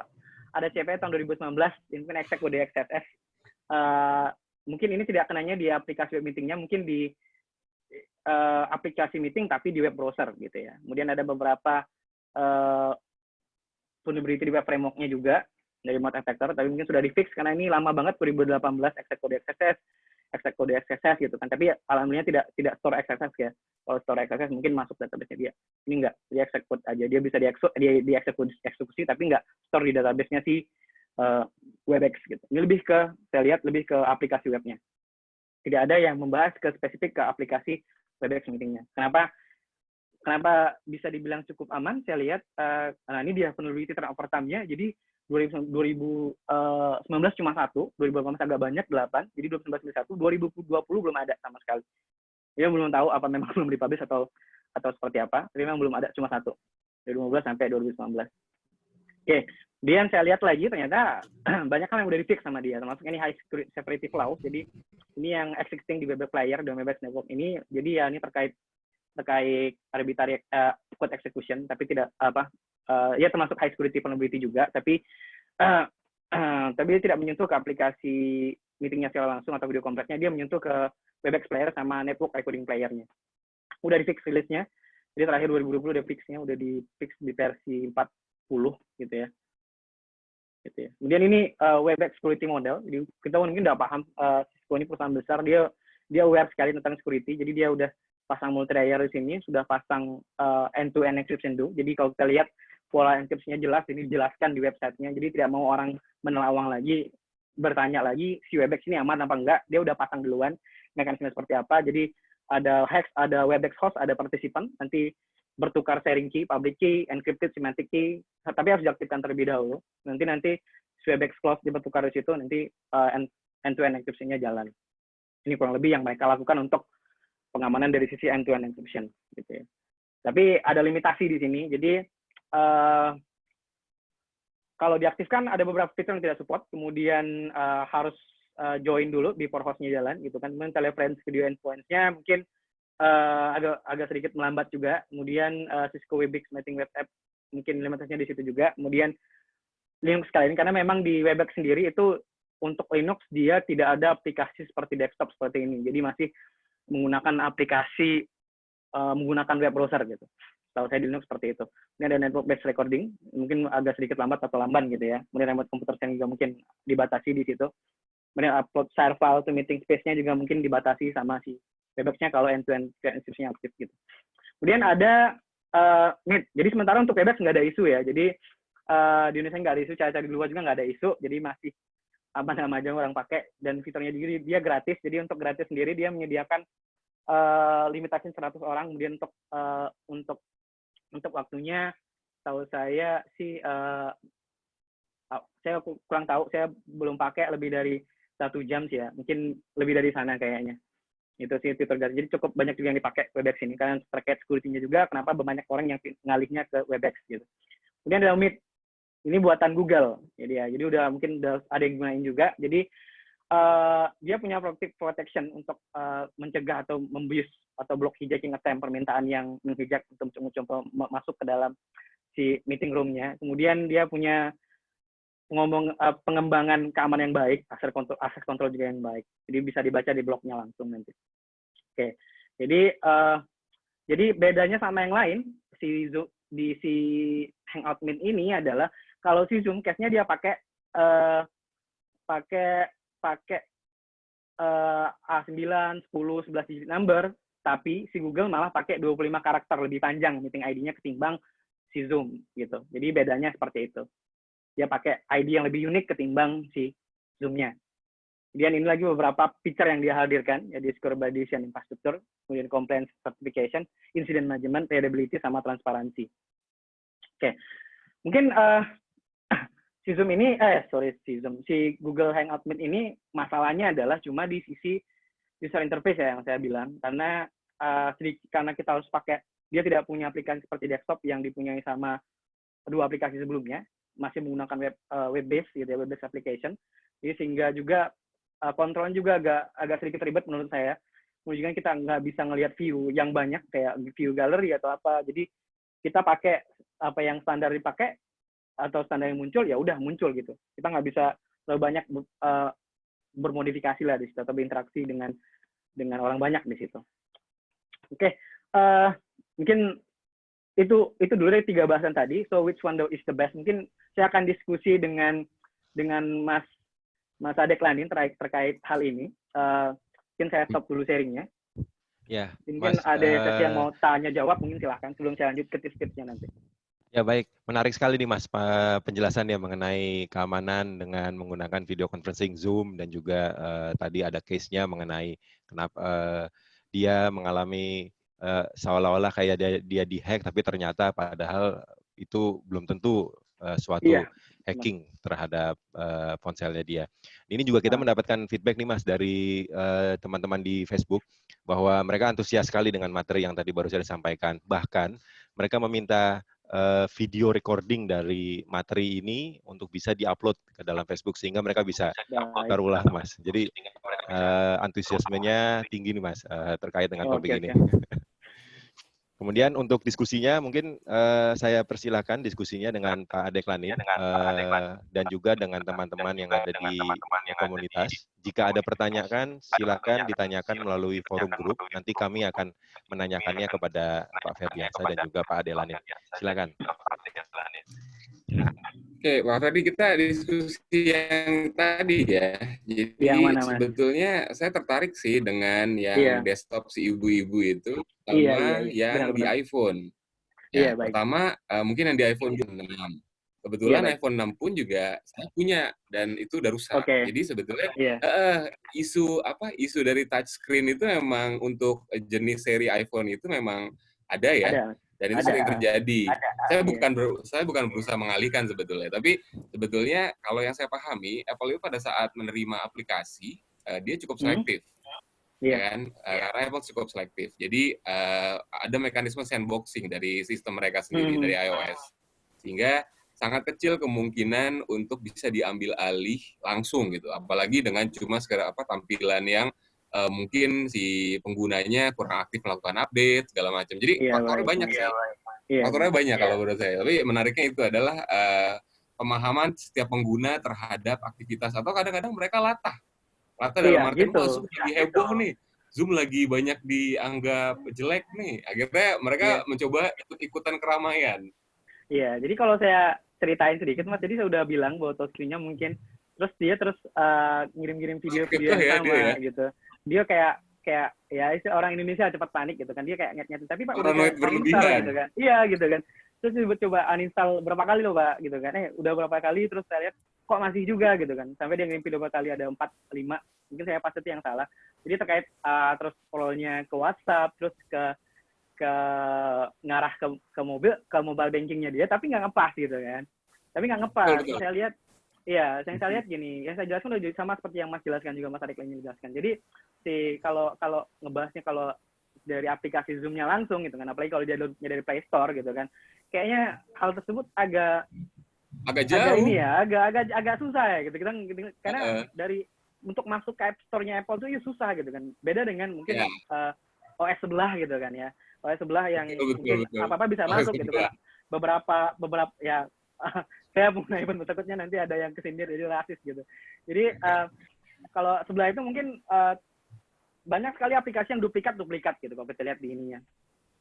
ada CVE tahun 2019, ini kan Exec Kode XSS. Mungkin ini tidak kenanya di aplikasi web meetingnya, mungkin di aplikasi meeting tapi di web browser gitu ya. Kemudian ada beberapa vulnerability di web framework-nya juga dari Mod Effector, tapi mungkin sudah di-fix karena ini lama banget 2018 Exec Kode XSS gitu kan. Tapi alhamdulillah tidak store XSS ya. Kalau store XSS mungkin masuk database-nya dia. Ini enggak, dia execute aja. Dia bisa dieksekusi tapi enggak store di database-nya si Webex gitu. Ini saya lihat lebih ke aplikasi webnya. Tidak ada yang membahas ke spesifik ke aplikasi Webex meeting-nya. Kenapa bisa dibilang cukup aman? Saya lihat, nah ini dia vulnerability turnover time-nya. Jadi 2019 cuma 1, 2018 agak banyak 8, jadi 2019 1, 2020 belum ada sama sekali. Dia belum tahu apa memang belum dipublish atau seperti apa. Tapi memang belum ada, cuma satu. Dari 2015 sampai 2019. Oke, kemudian saya lihat lagi ternyata banyak hal yang udah di-fix sama dia, termasuk ini high security clause. Jadi ini yang existing di WebEx player dan WebEx network ini. Jadi ya ini terkait arbitrary code execution, tapi tidak ya termasuk high security vulnerability juga, tapi dia tidak menyentuh ke aplikasi meetingnya secara langsung atau video conference-nya. Dia menyentuh ke WebEx player sama network recording player-nya. Udah di-fix release-nya. Jadi terakhir 2020 udah fix-nya, udah di-fix di versi 40 gitu ya. Gitu ya. Kemudian ini WebEx security model. Jadi kita mungkin udah paham Cisco ini perusahaan besar, dia aware sekali tentang security. Jadi dia udah pasang multi-layer di sini, sudah pasang end-to-end encryption do. Jadi kalau kita lihat pola encryption-nya jelas, ini dijelaskan di website-nya. Jadi tidak mau orang menelawang lagi, bertanya lagi si WebEx ini aman apa enggak. Dia udah pasang duluan mekanisme seperti apa. Jadi ada hex, ada WebEx host, ada participant, nanti bertukar sharing key, public key, encrypted, semantic key, tapi harus diaktifkan terlebih dahulu. Nanti WebEx clause bertukar di situ, nanti end-to-end encryption-nya jalan. Ini kurang lebih yang mereka lakukan untuk pengamanan dari sisi end-to-end encryption, gitu ya. Tapi ada limitasi di sini. Jadi kalau diaktifkan ada beberapa fitur yang tidak support, kemudian harus join dulu before host-nya jalan, gitu kan. Kemudian teleference video endpoints-nya mungkin agak sedikit melambat juga. Kemudian Cisco Webex Meeting Web App mungkin limitasinya di situ juga. Kemudian Linux sekalian, karena memang di Webex sendiri itu untuk Linux dia tidak ada aplikasi seperti desktop seperti ini. Jadi masih menggunakan aplikasi menggunakan web browser gitu. Tahu saya di Linux seperti itu. Ini ada network based recording, mungkin agak sedikit lambat atau lamban gitu ya. Kemudian remote computer sharing juga mungkin dibatasi di situ. Kemudian upload share file to meeting space-nya juga mungkin dibatasi sama si Webex-nya kalau end-to-end encryption-nya aktif gitu. Kemudian ada Meet. Jadi sementara untuk Webex nggak ada isu ya. Jadi di Indonesia nggak ada isu, cari-cari di luar juga nggak ada isu. Jadi masih aman-aman aja orang pakai. Dan fiturnya juga dia gratis. Jadi untuk gratis sendiri dia menyediakan limitasi 100 orang. Kemudian untuk waktunya, tahu saya sih saya kurang tahu, saya belum pakai lebih dari 1 jam sih ya, mungkin lebih dari sana kayaknya. Itu sih fitur gratis. Jadi cukup banyak juga yang dipakai Webex ini karena terkait security-nya juga. Kenapa banyak orang yang ngalihnya ke Webex gitu. Kemudian ada Meet. Ini buatan Google. Jadi udah mungkin udah ada yang gunain juga. Jadi dia punya protection untuk mencegah atau membius atau block hijacking attempt, permintaan yang menghijak untuk mencoba masuk ke dalam si meeting room-nya. Kemudian dia punya pengembangan keamanan yang baik, access control juga yang baik. Jadi bisa dibaca di blognya langsung nanti. Oke. Jadi bedanya sama yang lain si Hangout Meet ini adalah kalau si Zoom case-nya dia pakai A9, 10, 11 digit number, tapi si Google malah pakai 25 karakter lebih panjang meeting ID-nya ketimbang si Zoom gitu. Jadi bedanya seperti itu. Dia pakai ID yang lebih unik ketimbang si Zoom-nya. Kemudian ini lagi beberapa feature yang dia hadirkan, ya di Secure by Design Infrastructure, kemudian Compliance Certification, Incident Management, Reliability, sama Transparansi. Oke, mungkin si Google Hangout Meet ini masalahnya adalah cuma di sisi user interface ya yang saya bilang, karena karena kita harus pakai, dia tidak punya aplikasi seperti desktop yang dipunyai sama 2 aplikasi sebelumnya, masih menggunakan web based gitu ya, web based application. Jadi sehingga juga kontrolnya juga agak sedikit ribet menurut saya. Kemudian kita nggak bisa ngelihat view yang banyak kayak view gallery atau apa. Jadi kita pakai apa yang standar dipakai atau standar yang muncul, ya udah muncul gitu. Kita nggak bisa terlalu banyak bermodifikasi lah di situ atau berinteraksi dengan orang banyak di situ. Oke, mungkin itu dulu dari 3 bahasan tadi. So which one is the best? Mungkin saya akan diskusi dengan Mas Adek Landin terkait hal ini. Mungkin saya stop dulu sharingnya. Ya, mungkin Mas, ada yang mau tanya jawab, mungkin silahkan sebelum saya lanjut ke tips-tipsnya nanti. Ya baik, menarik sekali nih Mas penjelasan ya mengenai keamanan dengan menggunakan video conferencing Zoom dan juga tadi ada case-nya mengenai kenapa dia mengalami seolah-olah kayak dia dihack tapi ternyata padahal itu belum tentu suatu hacking terhadap ponselnya dia. Ini juga kita mendapatkan feedback nih Mas dari teman-teman di Facebook bahwa mereka antusias sekali dengan materi yang tadi baru saya sampaikan. Bahkan mereka meminta video recording dari materi ini untuk bisa diupload ke dalam Facebook sehingga mereka bisa bakar ulang Mas. Jadi antusiasmenya tinggi nih Mas terkait dengan topik ini. Kemudian untuk diskusinya mungkin saya persilakan diskusinya dengan Pak Adeklanin dan juga dengan teman-teman yang ada di komunitas. Jika ada pertanyaan silakan ditanyakan melalui forum grup. Nanti kami akan menanyakannya kepada Pak Ferdiansa dan juga Pak Adeklanin. Silakan. Oke, Pak Ferdi, kita diskusi yang tadi ya. Jadi yang mana, Mas? sebetulnya saya tertarik sih dengan yang desktop si ibu-ibu itu, sama yang di iPhone. Ya, pertama mungkin yang di iPhone 6. Kebetulan iPhone 6 pun juga saya punya dan itu udah rusak. Jadi sebetulnya isu dari touchscreen itu memang untuk jenis seri iPhone itu memang ada ya. Dan itu sering terjadi. Saya bukan berusaha mengalihkan sebetulnya, tapi sebetulnya kalau yang saya pahami, Apple itu pada saat menerima aplikasi, dia cukup selektif. Kan? Karena Apple cukup selektif. Jadi ada mekanisme sandboxing dari sistem mereka sendiri, dari iOS. Sehingga sangat kecil kemungkinan untuk bisa diambil alih langsung gitu. Apalagi dengan cuma sekedar tampilan yang mungkin si penggunanya kurang aktif melakukan update segala macam. Jadi faktornya banyak sih. Faktornya banyak kalau menurut saya. Tapi menariknya itu adalah pemahaman setiap pengguna terhadap aktivitas atau kadang-kadang mereka latah dalam arti Zoom lagi heboh nih. Zoom lagi banyak dianggap jelek nih. Akhirnya mereka mencoba ikut-ikutan keramaian. Iya, jadi kalau saya ceritain sedikit Mas, jadi saya udah bilang bahwa touchscreen-nya mungkin dia terus ngirim-ngirim video-video yang sama gitu. Dia kayak ya orang Indonesia cepat panik gitu kan, dia kayak nget-nget tapi Pak udah berlebihan gitu kan. Iya gitu kan. Terus coba uninstall berapa kali loh Pak gitu kan. Udah berapa kali, terus saya lihat kok masih juga gitu kan. Sampai dia ngirim video berapa kali, ada 4, 5. Mungkin saya pasti yang salah. Jadi terkait terus scroll-nya ke WhatsApp, terus ke ngarah ke mobile bankingnya dia, tapi nggak ngepas gitu kan. Tapi nggak ngepas. Saya lihat gini, yang saya jelaskan udah sama seperti yang Mas jelaskan juga, Mas Adik lainnya jelaskan. Jadi kalau ngebahasnya kalau dari aplikasi Zoom-nya langsung gitu kan, apalagi kalau dia downloadnya dari Play Store gitu kan, kayaknya hal tersebut agak jauh. Agak susah ya gitu. Karena dari untuk masuk ke App Store-nya Apple itu susah gitu kan. Beda dengan mungkin OS sebelah gitu kan ya. OS sebelah yang mungkin apa-apa bisa masuk gitu kan. Beberapa ya saya mulai takutnya nanti ada yang kesindir jadi rasis gitu. Jadi kalau sebelah itu mungkin banyak sekali aplikasi yang duplikat gitu kalau kita lihat di ininya.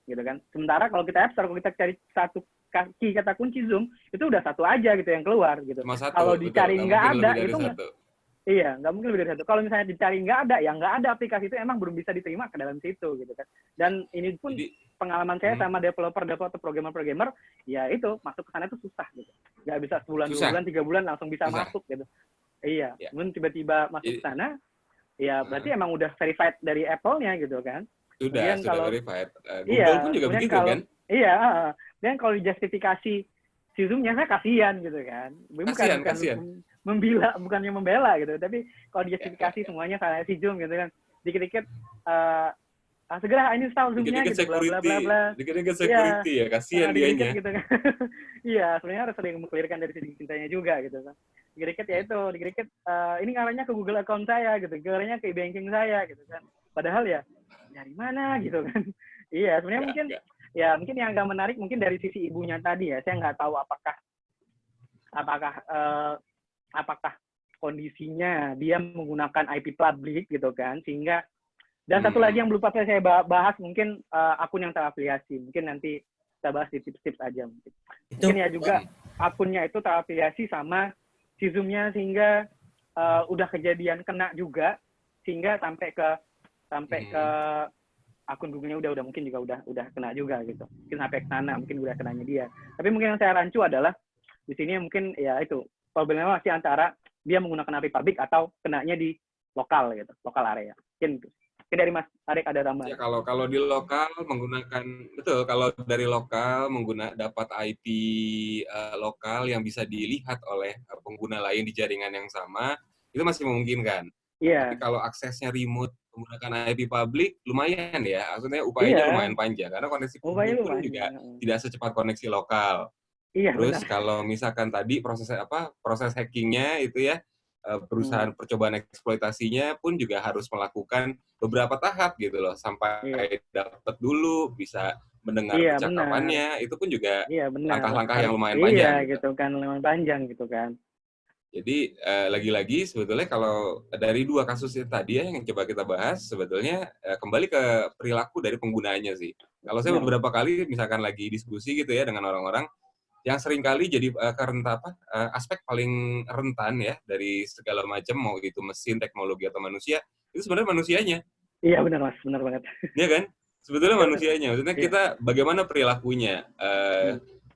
Gitu kan. Sementara kalau kita App Store, kalau kita cari satu kata kunci Zoom, itu udah satu aja gitu yang keluar gitu. Kalau dicari nggak ada itu nggak mungkin lebih dari satu. Kalau misalnya dicari nggak ada, ya nggak ada aplikasi itu emang belum bisa diterima ke dalam situ gitu kan. Dan ini pun pengalaman saya sama developer programmer, ya itu masuk ke sana itu susah gitu. Nggak bisa sebulan, 2 bulan, 3 bulan langsung bisa masuk gitu. Iya, kemudian tiba-tiba masuk ke sana, ya berarti emang udah verified dari Apple-nya gitu kan. Sudah verified. Google pun juga begitu kan? Iya, dan kalau justifikasi si Zoom-nya saya kasihan gitu kan. Bukan bukannya membela gitu, tapi kalau justifikasi semuanya salah si Zoom gitu kan. Dikit-dikit segera uninstall Zoom-nya gitu, bla bla bla. Dikit-dikit security ya, kasihan dianya. Gitu kan. Iya, sebenarnya harus sering meng-clearkan dari sisi cintanya juga gitu kan. Dikit-dikit ini ngarahnya ke Google account saya gitu, ngarahnya ke e-banking saya gitu kan. Padahal ya dari mana gitu kan. Iya, sebenarnya mungkin yang agak menarik mungkin dari sisi ibunya tadi ya. Saya nggak tahu apakah kondisinya dia menggunakan IP public gitu kan, sehingga dan satu lagi yang belum saya bahas mungkin akun yang terafiliasi. Mungkin nanti kita bahas di tips-tips aja mungkin. Mungkin ya juga akunnya itu terafiliasi sama si Zoom-nya sehingga udah kejadian kena juga sehingga sampai ke akun Google-nya udah mungkin juga udah kena juga gitu. Mungkin sampai ke sana mungkin udah kenanya dia. Tapi mungkin yang saya rancu adalah di sini mungkin ya itu problemnya masih antara dia menggunakan IP public atau kenanya di lokal gitu, lokal area. Mungkin itu. Dari Mas Tarik ada tambahan. Ya, kalau di lokal menggunakan, betul, kalau dari lokal dapat IP lokal yang bisa dilihat oleh pengguna lain di jaringan yang sama, itu masih memungkinkan. Tapi kalau aksesnya remote menggunakan IP publik, lumayan ya. Maksudnya upayanya lumayan panjang, karena koneksi publik pun juga tidak secepat koneksi lokal. Terus benar. Kalau misalkan tadi proses hackingnya itu ya, perusahaan percobaan eksploitasinya pun juga harus melakukan beberapa tahap gitu loh, sampai dapat dulu, bisa mendengar percakapannya, itu pun juga langkah-langkah yang lumayan panjang. Iya gitu kan, lumayan panjang gitu kan. Jadi lagi-lagi sebetulnya kalau dari 2 kasus itu tadi ya yang coba kita bahas, sebetulnya kembali ke perilaku dari penggunanya sih. Kalau saya beberapa kali misalkan lagi diskusi gitu ya dengan orang-orang, yang seringkali jadi aspek paling rentan ya dari segala macam, mau itu mesin, teknologi atau manusia, itu sebenarnya manusianya. Iya benar Mas, benar banget. Iya kan? Sebetulnya manusianya. Maksudnya kita bagaimana perilakunya.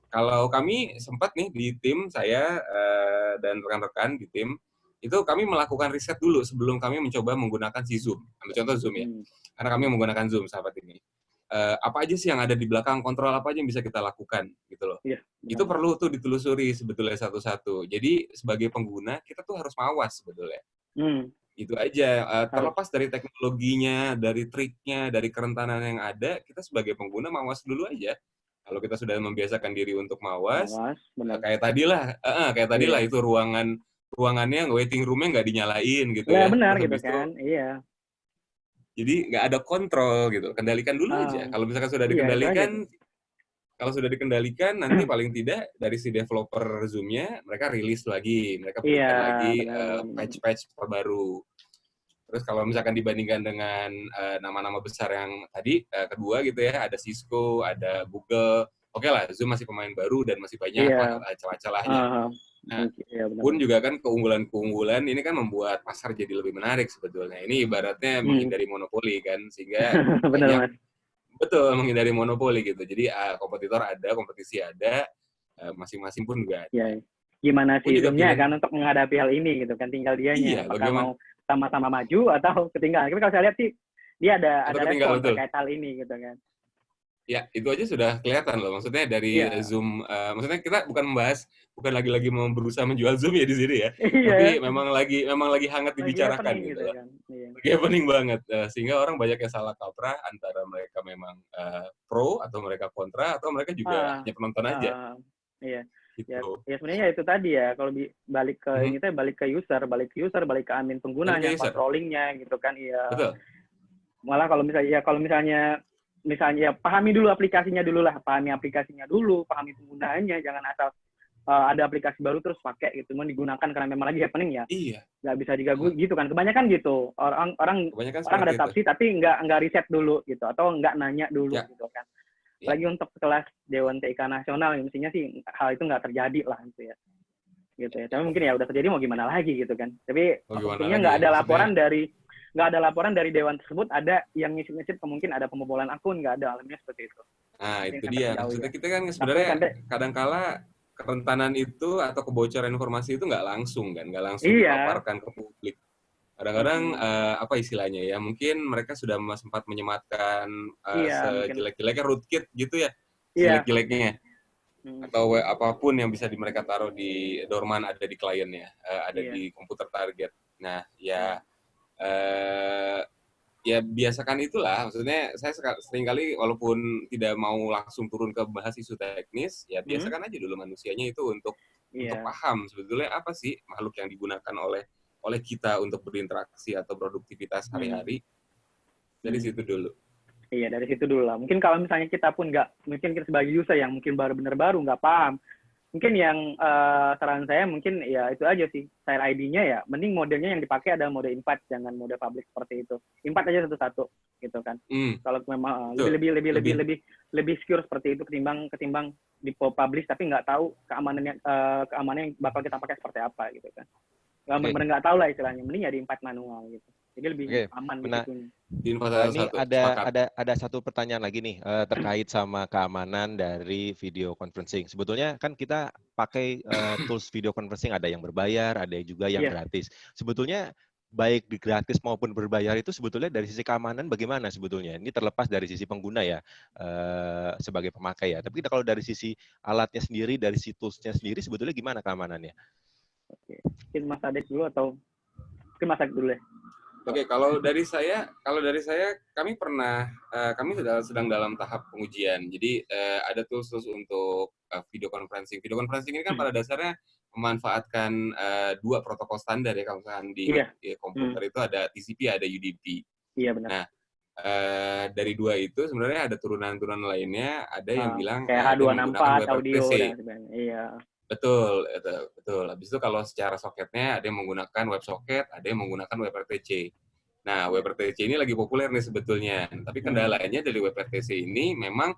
Kalau kami sempat nih di tim saya dan rekan-rekan di tim, itu kami melakukan riset dulu sebelum kami mencoba menggunakan si Zoom. Ambil contoh Zoom ya. Karena kami menggunakan Zoom sahabat ini. Apa aja sih yang ada di belakang, kontrol apa aja yang bisa kita lakukan gitu loh. Iya, itu perlu tuh ditelusuri sebetulnya satu-satu. Jadi sebagai pengguna kita tuh harus mawas sebetulnya. Itu aja. Terlepas dari teknologinya, dari triknya, dari kerentanan yang ada, kita sebagai pengguna mawas dulu aja. Kalau kita sudah membiasakan diri untuk mawas, kayak tadilah itu ruangannya waiting room-nya nggak dinyalain gitu ya. Benar gitu kan. Iya. Jadi nggak ada kontrol gitu, kendalikan dulu aja. Kalau misalkan sudah dikendalikan, nanti paling tidak dari si developer Zoom-nya mereka rilis lagi, mereka berikan lagi patch-patch terbaru. Terus kalau misalkan dibandingkan dengan nama-nama besar yang tadi kedua gitu ya, ada Cisco, ada Google, oke lah, Zoom masih pemain baru dan masih banyak celah-celahnya. Nah, pun juga kan keunggulan-keunggulan ini kan membuat pasar jadi lebih menarik sebetulnya. Ini ibaratnya menghindari monopoli kan, sehingga betul menghindari monopoli gitu. Jadi kompetitor ada, kompetisi ada, masing-masing pun juga ada. Gimana sih Zoom-nya kan untuk menghadapi hal ini gitu kan, tinggal dianya apakah mau sama-sama maju atau ketinggalan. Tapi kalau saya lihat sih dia ada respon terkait hal ini gitu kan. Ya, itu aja sudah kelihatan loh. Maksudnya dari Zoom, maksudnya kita bukan lagi-lagi mau berusaha menjual Zoom ya di sini ya. Tapi memang lagi hangat dibicarakan gitu kan. Lagi happening banget. Sehingga orang banyak yang salah kaprah antara mereka memang pro atau mereka kontra atau mereka juga hanya penonton aja. Iya. Gitu. Ya sebenarnya itu tadi ya, kalau balik ke ini balik ke user, balik ke admin penggunanya, controllingnya gitu kan. Iya. Betul. Malah kalau misalnya pahami dulu aplikasinya dulu, pahami penggunaannya, jangan asal ada aplikasi baru terus pakai gitu, mau digunakan karena memang lagi happening ya. Iya. Nggak bisa diganggu gitu kan, kebanyakan gitu. Orang adaptasi tapi nggak riset dulu gitu, atau nggak nanya dulu gitu kan. Lagi untuk kelas Dewan TIK Nasional, mestinya sih hal itu nggak terjadi lah gitu ya. Gitu ya. Tapi mungkin ya udah terjadi mau gimana lagi gitu kan. Tapi mestinya nggak ada laporan dari dewan tersebut, ada yang ngisi-ngisi mungkin ada pembobolan akun, nggak ada, alamnya seperti itu. Nah, itu dia. Maksudnya kita kan sebenarnya kadang-kala kerentanan itu atau kebocoran informasi itu nggak langsung dipaparkan ke publik. Kadang-kadang apa istilahnya ya, mungkin mereka sudah sempat menyematkan sejelek-jeleknya rootkit gitu ya, jelek-jeleknya. Atau apapun yang bisa mereka taruh di dorman, ada di kliennya, ada di komputer target. Nah, ya biasakan itulah. Maksudnya saya seringkali walaupun tidak mau langsung turun ke bahas isu teknis, ya biasakan aja dulu manusianya itu untuk paham sebetulnya apa sih makhluk yang digunakan oleh kita untuk berinteraksi atau produktivitas hari-hari. Dari situ dulu. Iya, dari situ dulu lah. Mungkin kalau misalnya kita pun mungkin kita sebagai user yang mungkin baru nggak paham, mungkin yang saran saya mungkin ya itu aja sih, share ID-nya ya, mending modelnya yang dipakai adalah mode invite, jangan mode public seperti itu. Invite aja satu-satu gitu kan. Kalau memang lebih secure seperti itu ketimbang di publish tapi nggak tahu keamanannya yang bakal kita pakai seperti apa gitu kan. Benar-benar nggak tahu lah istilahnya, mending ya di invite manual gitu. Jadi lebih aman gitu. Ini ada satu pertanyaan lagi nih terkait sama keamanan dari video conferencing. Sebetulnya kan kita pakai tools video conferencing, ada yang berbayar, ada juga yang gratis. Sebetulnya baik di gratis maupun berbayar itu sebetulnya dari sisi keamanan bagaimana sebetulnya? Ini terlepas dari sisi pengguna ya, sebagai pemakai ya. Tapi kalau dari sisi alatnya sendiri, dari situsnya sendiri sebetulnya gimana keamanannya? Oke, mungkin Mas Adek dulu atau mungkin Mas Adek dulu ya. Oke, kalau dari saya kami sedang dalam tahap pengujian. Jadi ada tools untuk video conferencing. Video conferencing ini kan pada dasarnya memanfaatkan dua protokol standar ya, kalau misalkan di komputer itu ada TCP, ada UDP. Iya benar. Nah, dari dua itu sebenarnya ada turunan-turunan lainnya. Ada yang bilang kayak H264 audio dan sebagainya. Iya. Betul. Habis itu kalau secara soketnya ada yang menggunakan WebSocket, ada yang menggunakan WebRTC. Nah, WebRTC ini lagi populer nih sebetulnya. Tapi kendalanya dari WebRTC ini memang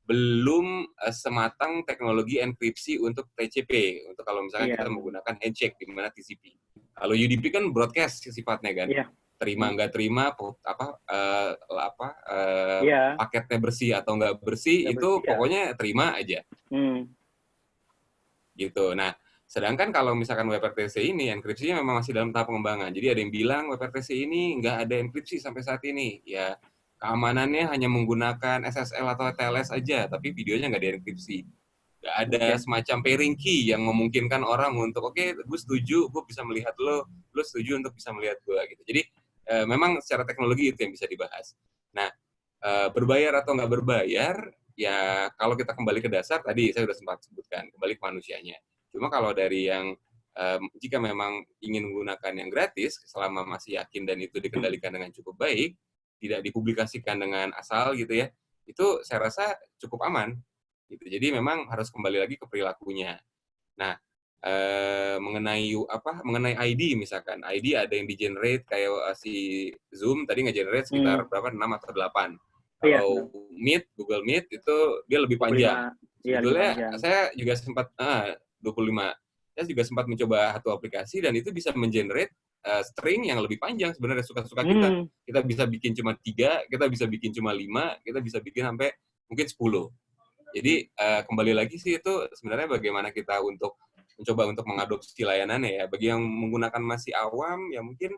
belum sematang teknologi enkripsi untuk TCP. Untuk kalau misalnya kita menggunakan handshake di mana TCP. Kalau UDP kan broadcast sifatnya kan. Iya. Terima nggak terima paketnya bersih atau nggak bersih itu pokoknya terima aja. Gitu. Nah, sedangkan kalau misalkan WebRTC ini enkripsinya memang masih dalam tahap pengembangan. Jadi ada yang bilang WebRTC ini nggak ada enkripsi sampai saat ini. Ya, keamanannya hanya menggunakan SSL atau TLS aja, tapi videonya nggak dienkripsi. Nggak ada semacam pairing key yang memungkinkan orang untuk oke, gue setuju, gue bisa melihat lo setuju untuk bisa melihat gue gitu. Jadi memang secara teknologi itu yang bisa dibahas. Nah, berbayar atau nggak berbayar, ya kalau kita kembali ke dasar tadi saya sudah sempat sebutkan kembali ke manusianya. Cuma kalau dari yang jika memang ingin menggunakan yang gratis selama masih yakin dan itu dikendalikan dengan cukup baik, tidak dipublikasikan dengan asal gitu ya, itu saya rasa cukup aman gitu. Jadi memang harus kembali lagi ke perilakunya. Nah, mengenai ID misalkan, ID ada yang di-generate kayak si Zoom tadi nge-generate sekitar berapa 6 atau 8. Kalau Meet, Google Meet itu dia lebih panjang. Sebetulnya saya juga sempat 25. Saya juga sempat mencoba satu aplikasi dan itu bisa mengenerate string yang lebih panjang sebenarnya suka-suka kita. Kita bisa bikin cuma 3, kita bisa bikin cuma 5, kita bisa bikin sampai mungkin 10. Jadi kembali lagi sih itu sebenarnya bagaimana kita untuk mencoba untuk mengadopsi layanannya ya. Bagi yang menggunakan masih awam ya mungkin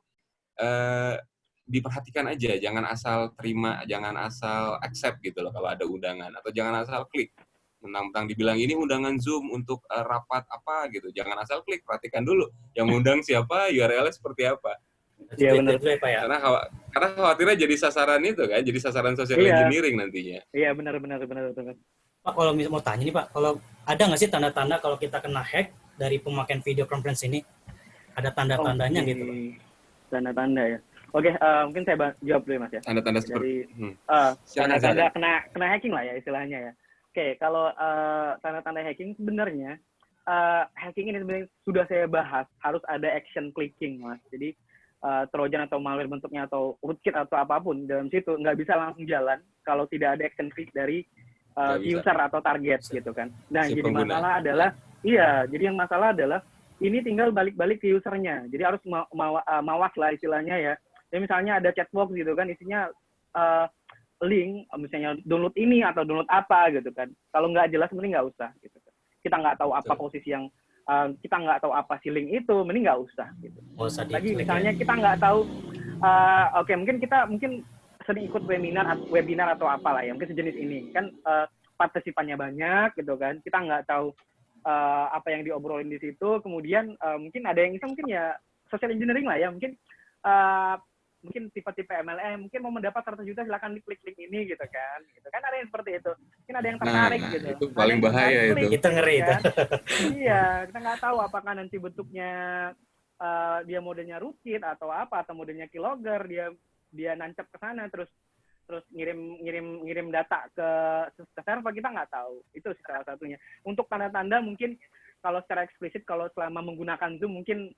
diperhatikan aja, jangan asal terima, jangan asal accept gitu loh kalau ada undangan, atau jangan asal klik. Mentang-mentang dibilang ini undangan Zoom untuk rapat apa gitu, jangan asal klik, perhatikan dulu yang undang siapa, URL-nya seperti apa. Iya benar. Karena khawatirnya jadi sasaran itu kan, jadi sasaran social engineering nantinya. Iya benar. Pak, kalau mau tanya nih Pak, kalau ada nggak sih tanda-tanda kalau kita kena hack dari pemakaian video conference ini? Ada tanda-tandanya gitu Pak? Tanda-tanda ya. Oke, mungkin saya jawab dulu Mas ya. Tanda-tanda seperti tanda-tanda kena hacking lah ya istilahnya ya. Oke, kalau tanda-tanda hacking sebenarnya hacking ini sebenarnya sudah saya bahas, harus ada action clicking Mas. Jadi trojan atau malware bentuknya atau rootkit atau apapun dalam situ nggak bisa langsung jalan kalau tidak ada action click dari user atau target gitu kan. Nah, jadi masalah adalah yang masalah adalah ini tinggal balik-balik ke usernya. Jadi harus mawas lah istilahnya ya. Jadi misalnya ada chatbox gitu kan, isinya link, misalnya download ini atau download apa gitu kan. Kalau nggak jelas, mending nggak usah gitu kan. Kita nggak tahu apa posisi yang, kita nggak tahu apa si link itu, mending nggak usah gitu. Lagi misalnya kita nggak tahu, mungkin kita sering ikut webinar atau apalah ya, mungkin sejenis ini. Kan partisipannya banyak gitu kan, kita nggak tahu apa yang diobrolin di situ, kemudian mungkin ada yang mungkin ya social engineering lah ya, mungkin tipe-tipe MLM, mungkin mau mendapat 100 juta silakan klik link ini gitu kan ada yang seperti itu, mungkin ada yang tertarik gitu. Itu paling bahaya itu. Kita ngeri kan? Iya, kita nggak tahu apakah nanti bentuknya dia modenya rootkit atau apa, atau modenya keylogger, dia nancap ke sana terus ngirim data ke server, kita nggak tahu. Itu salah satunya. Untuk tanda-tanda mungkin kalau secara eksplisit, kalau selama menggunakan Zoom mungkin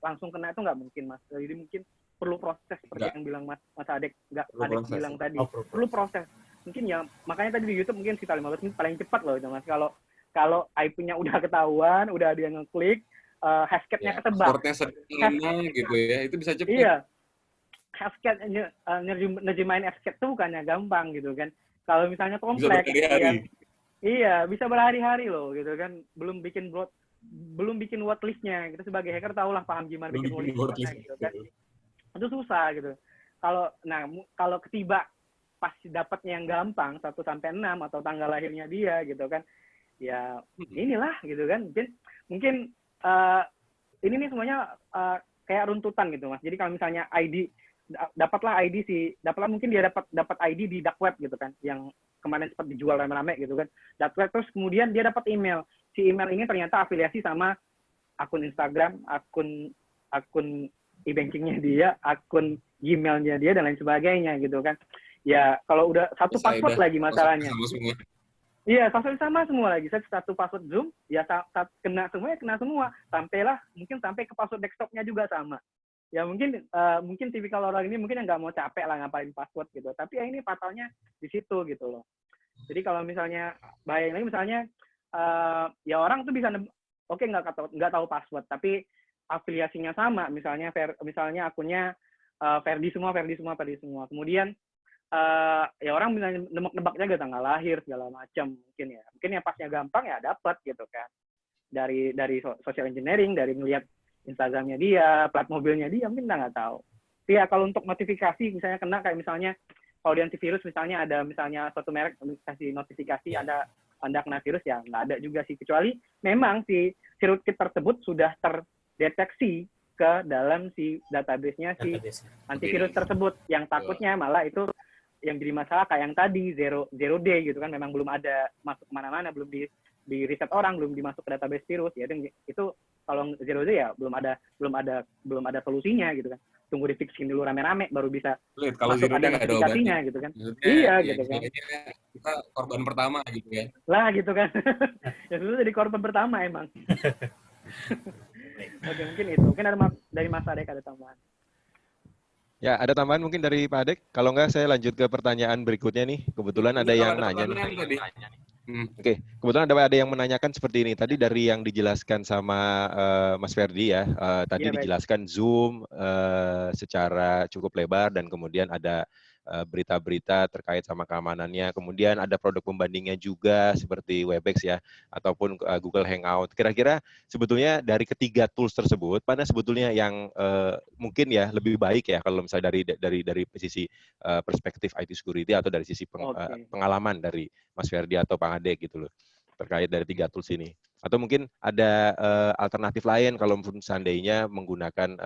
langsung kena itu nggak mungkin Mas. Jadi mungkin perlu proses seperti yang bilang Mas Adek bilang tadi. Perlu proses. Mungkin ya makanya tadi di YouTube mungkin sekitar 15 menit paling cepat loh itu Mas. Kalau IP-nya udah ketahuan, udah ada yang ngeklik, hashcat-nya ketebak. Password-nya sederhana gitu ya, itu bisa cepat. Iya. Hashcat, nerjemahin hashcat itu bukannya gampang gitu kan. Kalau misalnya kompleks, iya bisa berhari-hari loh gitu kan. Belum bikin word list-nya. Kita sebagai hacker tahulah paham gimana bikin word list gitu kan. itu susah gitu. Kalau ketiba pas dapatnya yang gampang 1 sampai 6 atau tanggal lahirnya dia gitu kan, ya inilah gitu kan. Mungkin ini nih semuanya kayak runtutan gitu Mas. Jadi kalau misalnya dapatlah mungkin dia dapat ID di dark web gitu kan, yang kemarin sempat dijual rame-rame gitu kan, dark web, terus kemudian dia dapat email. Si email ini ternyata afiliasi sama akun Instagram, akun e-bankingnya dia, akun Gmail-nya dia dan lain sebagainya gitu kan. Ya kalau udah satu password lagi masalahnya. Iya, password sama semua lagi. Satu password Zoom, ya kena semua. Mungkin sampai ke password desktopnya juga sama. Ya mungkin tipikal orang ini mungkin yang nggak mau capek lah ngapain password gitu. Tapi ya ini fatalnya di situ gitu loh. Jadi kalau misalnya bahaya lagi misalnya ya orang tuh bisa nggak tahu password, tapi afiliasinya sama. Misalnya akunnya Ferdi semua. Kemudian ya orang bisa nebak-nebaknya gak tanggal lahir segala macam mungkin ya pasnya gampang ya dapat gitu kan, dari social engineering, dari melihat Instagramnya dia, plat mobilnya dia, mungkin kita nggak tahu. Tapi ya kalau untuk notifikasi misalnya kena kayak misalnya kalau di antivirus misalnya ada misalnya suatu merek kasih notifikasi Anda kena virus, ya nggak ada juga sih, kecuali memang si rootkit tersebut sudah terdeteksi ke dalam si database-nya si antivirus tersebut, yang takutnya malah itu yang jadi masalah kayak yang tadi zero day gitu kan, memang belum ada masuk kemana-mana, belum di riset orang, belum dimasuk ke database virus, ya itu kalau zero day ya belum ada solusinya gitu kan, tunggu di fixin dulu rame-rame baru bisa kalau masuk ada notifikasinya gitu kan. Iya gitu kan, kita korban pertama gitu ya lah gitu kan. Ya dulu jadi korban pertama emang. Oke, mungkin ada dari Mas Adek ada tambahan. Ya, ada tambahan mungkin dari Pak Adek? Kalau enggak, saya lanjut ke pertanyaan berikutnya nih. Kebetulan ada yang nanya nih. Oke, kebetulan ada yang menanyakan seperti ini. Tadi dari yang dijelaskan sama Mas Ferdi ya, tadi dijelaskan Zoom secara cukup lebar dan kemudian ada berita-berita terkait sama keamanannya. Kemudian ada produk pembandingnya juga seperti Webex ya, ataupun Google Hangout. Kira-kira sebetulnya dari ketiga tools tersebut, mana sebetulnya yang mungkin ya lebih baik ya kalau misalnya dari sisi perspektif IT security atau dari sisi pengalaman dari Mas Ferdi atau Pak Adek gitu loh, terkait dari 3 tools ini. Atau mungkin ada alternatif lain kalau seandainya menggunakan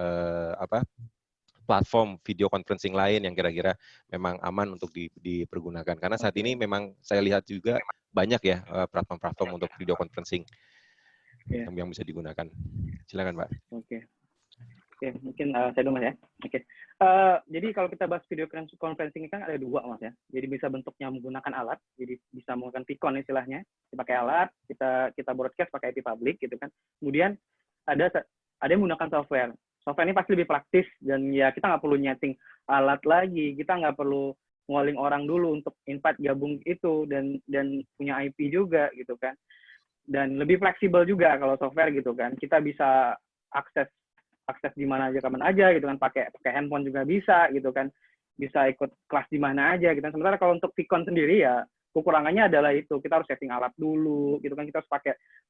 platform video conferencing lain yang kira-kira memang aman untuk dipergunakan. Karena saat ini memang saya lihat juga banyak ya platform-platform untuk video conferencing yang bisa digunakan. Silakan, Pak. Oke, mungkin saya dulu Mas ya. Oke. Jadi kalau kita bahas video conferencing ini kan ada 2 Mas ya. Jadi bisa bentuknya menggunakan alat, jadi bisa menggunakan Vicon istilahnya, dipakai alat, kita broadcast pakai IP public gitu kan. Kemudian ada yang menggunakan software. Software ini pasti lebih praktis dan ya kita nggak perlu nyeting alat lagi, kita nggak perlu ngalling orang dulu untuk invite gabung itu dan punya IP juga gitu kan. Dan lebih fleksibel juga kalau software gitu kan. Kita bisa akses di mana aja kapan aja gitu kan, pakai handphone juga bisa gitu kan. Bisa ikut kelas di mana aja gitu kan. Sementara kalau untuk Vicon sendiri ya kekurangannya adalah itu, kita harus setting alat dulu gitu kan, kita harus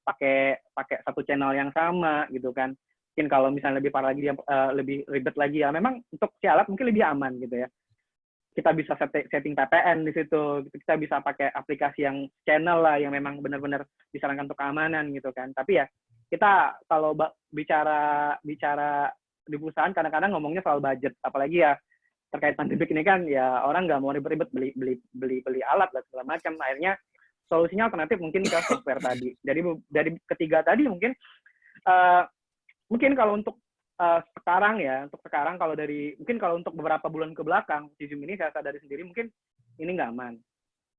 pakai satu channel yang sama gitu kan. Mungkin kalau misalnya lebih parah lagi, lebih ribet lagi ya memang untuk si alat mungkin lebih aman gitu ya. Kita bisa setting VPN di situ, kita bisa pakai aplikasi yang channel lah yang memang benar-benar disarankan untuk keamanan gitu kan. Tapi ya kita kalau bicara di perusahaan kadang-kadang ngomongnya soal budget, apalagi ya terkait pandemik ini kan ya orang nggak mau ribet-ribet beli alat dan segala macam. Akhirnya solusinya alternatif mungkin ke software tadi. Dari ketiga tadi mungkin kalau untuk sekarang kalau untuk beberapa bulan ke belakang di Zoom ini saya sadari sendiri mungkin ini nggak aman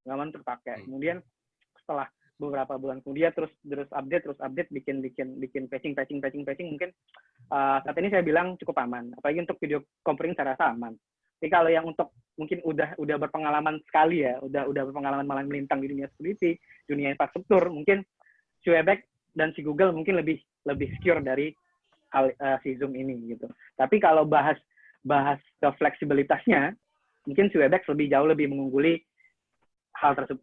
untuk pakai. Kemudian setelah beberapa bulan kemudian terus update bikin patching mungkin saat ini saya bilang cukup aman, apalagi untuk video conferencing saya rasa aman. Tapi kalau yang untuk mungkin udah berpengalaman sekali ya, udah berpengalaman malah melintang di dunia security, dunia infrastruktur, mungkin si Webex dan si Google mungkin lebih secure dari si Zoom ini gitu. Tapi kalau bahas ke fleksibilitasnya, mungkin si Webex jauh lebih mengungguli hal tersebut.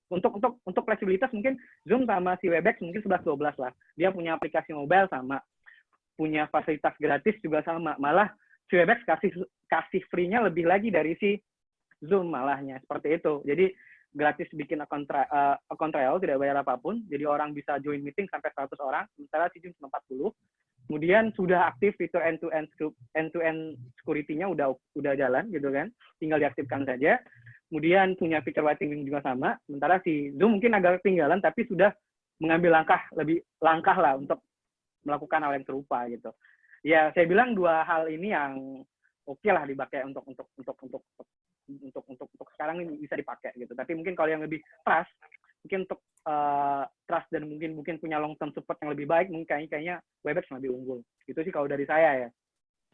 Untuk fleksibilitas mungkin Zoom sama si Webex mungkin 11-12 lah. Dia punya aplikasi mobile sama punya fasilitas gratis juga sama. Malah si Webex kasih free-nya lebih lagi dari si Zoom malahnya, seperti itu. Jadi gratis bikin account trial, tidak bayar apapun. Jadi orang bisa join meeting sampai 100 orang, sementara si Zoom cuma 40. Kemudian sudah aktif fitur end-to-end security-nya udah jalan gitu kan, tinggal diaktifkan saja. Kemudian punya fitur waiting room juga sama, sementara si Zoom mungkin agak ketinggalan, tapi sudah mengambil langkah lah untuk melakukan hal yang serupa gitu. Ya saya bilang dua hal ini yang oke lah dipakai untuk sekarang ini bisa dipakai gitu. Tapi mungkin kalau yang lebih trust, mungkin untuk trust dan mungkin punya long term support yang lebih baik, mungkin kayaknya Webex lebih unggul. Itu sih kalau dari saya ya.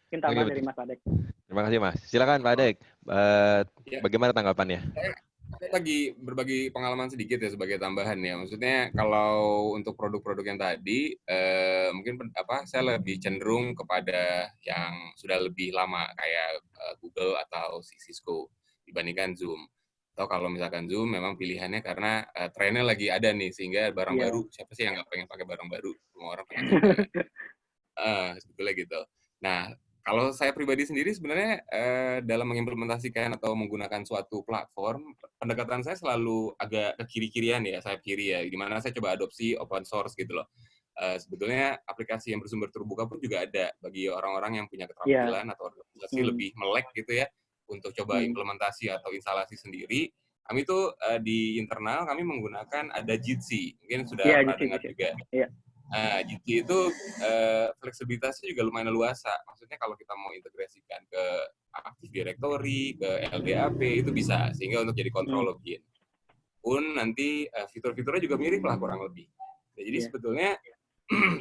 Mungkin tambahan dari Mas Adek. Terima kasih Mas. Silakan Pak Adek. Bagaimana tanggapannya? Saya lagi berbagi pengalaman sedikit ya sebagai tambahan ya. Maksudnya kalau untuk produk-produk yang tadi mungkin saya lebih cenderung kepada yang sudah lebih lama kayak Google atau Cisco dibandingkan Zoom. Atau kalau misalkan Zoom memang pilihannya karena trennya lagi ada nih sehingga barang baru, siapa sih yang nggak pengen pakai barang baru? Semua orang pengen juga kan. Sebetulnya gitu. Nah, kalau saya pribadi sendiri sebenarnya dalam mengimplementasikan atau menggunakan suatu platform, pendekatan saya selalu agak ke kiri-kirian ya, sayap kiri ya, di mana saya coba adopsi open source gitu loh. Sebetulnya aplikasi yang bersumber terbuka pun juga ada bagi orang-orang yang punya keterampilan atau organisasi lebih melek gitu ya, untuk coba implementasi atau instalasi sendiri. Kami tuh di internal kami menggunakan ada Jitsi, mungkin sudah pernah dengar juga. Jitsi itu fleksibilitasnya juga lumayan luasa. Maksudnya kalau kita mau integrasikan ke Active Directory, ke LDAP, itu bisa. Sehingga untuk jadi control login. Pun nanti fitur-fiturnya juga mirip lah kurang lebih. Ya, jadi sebetulnya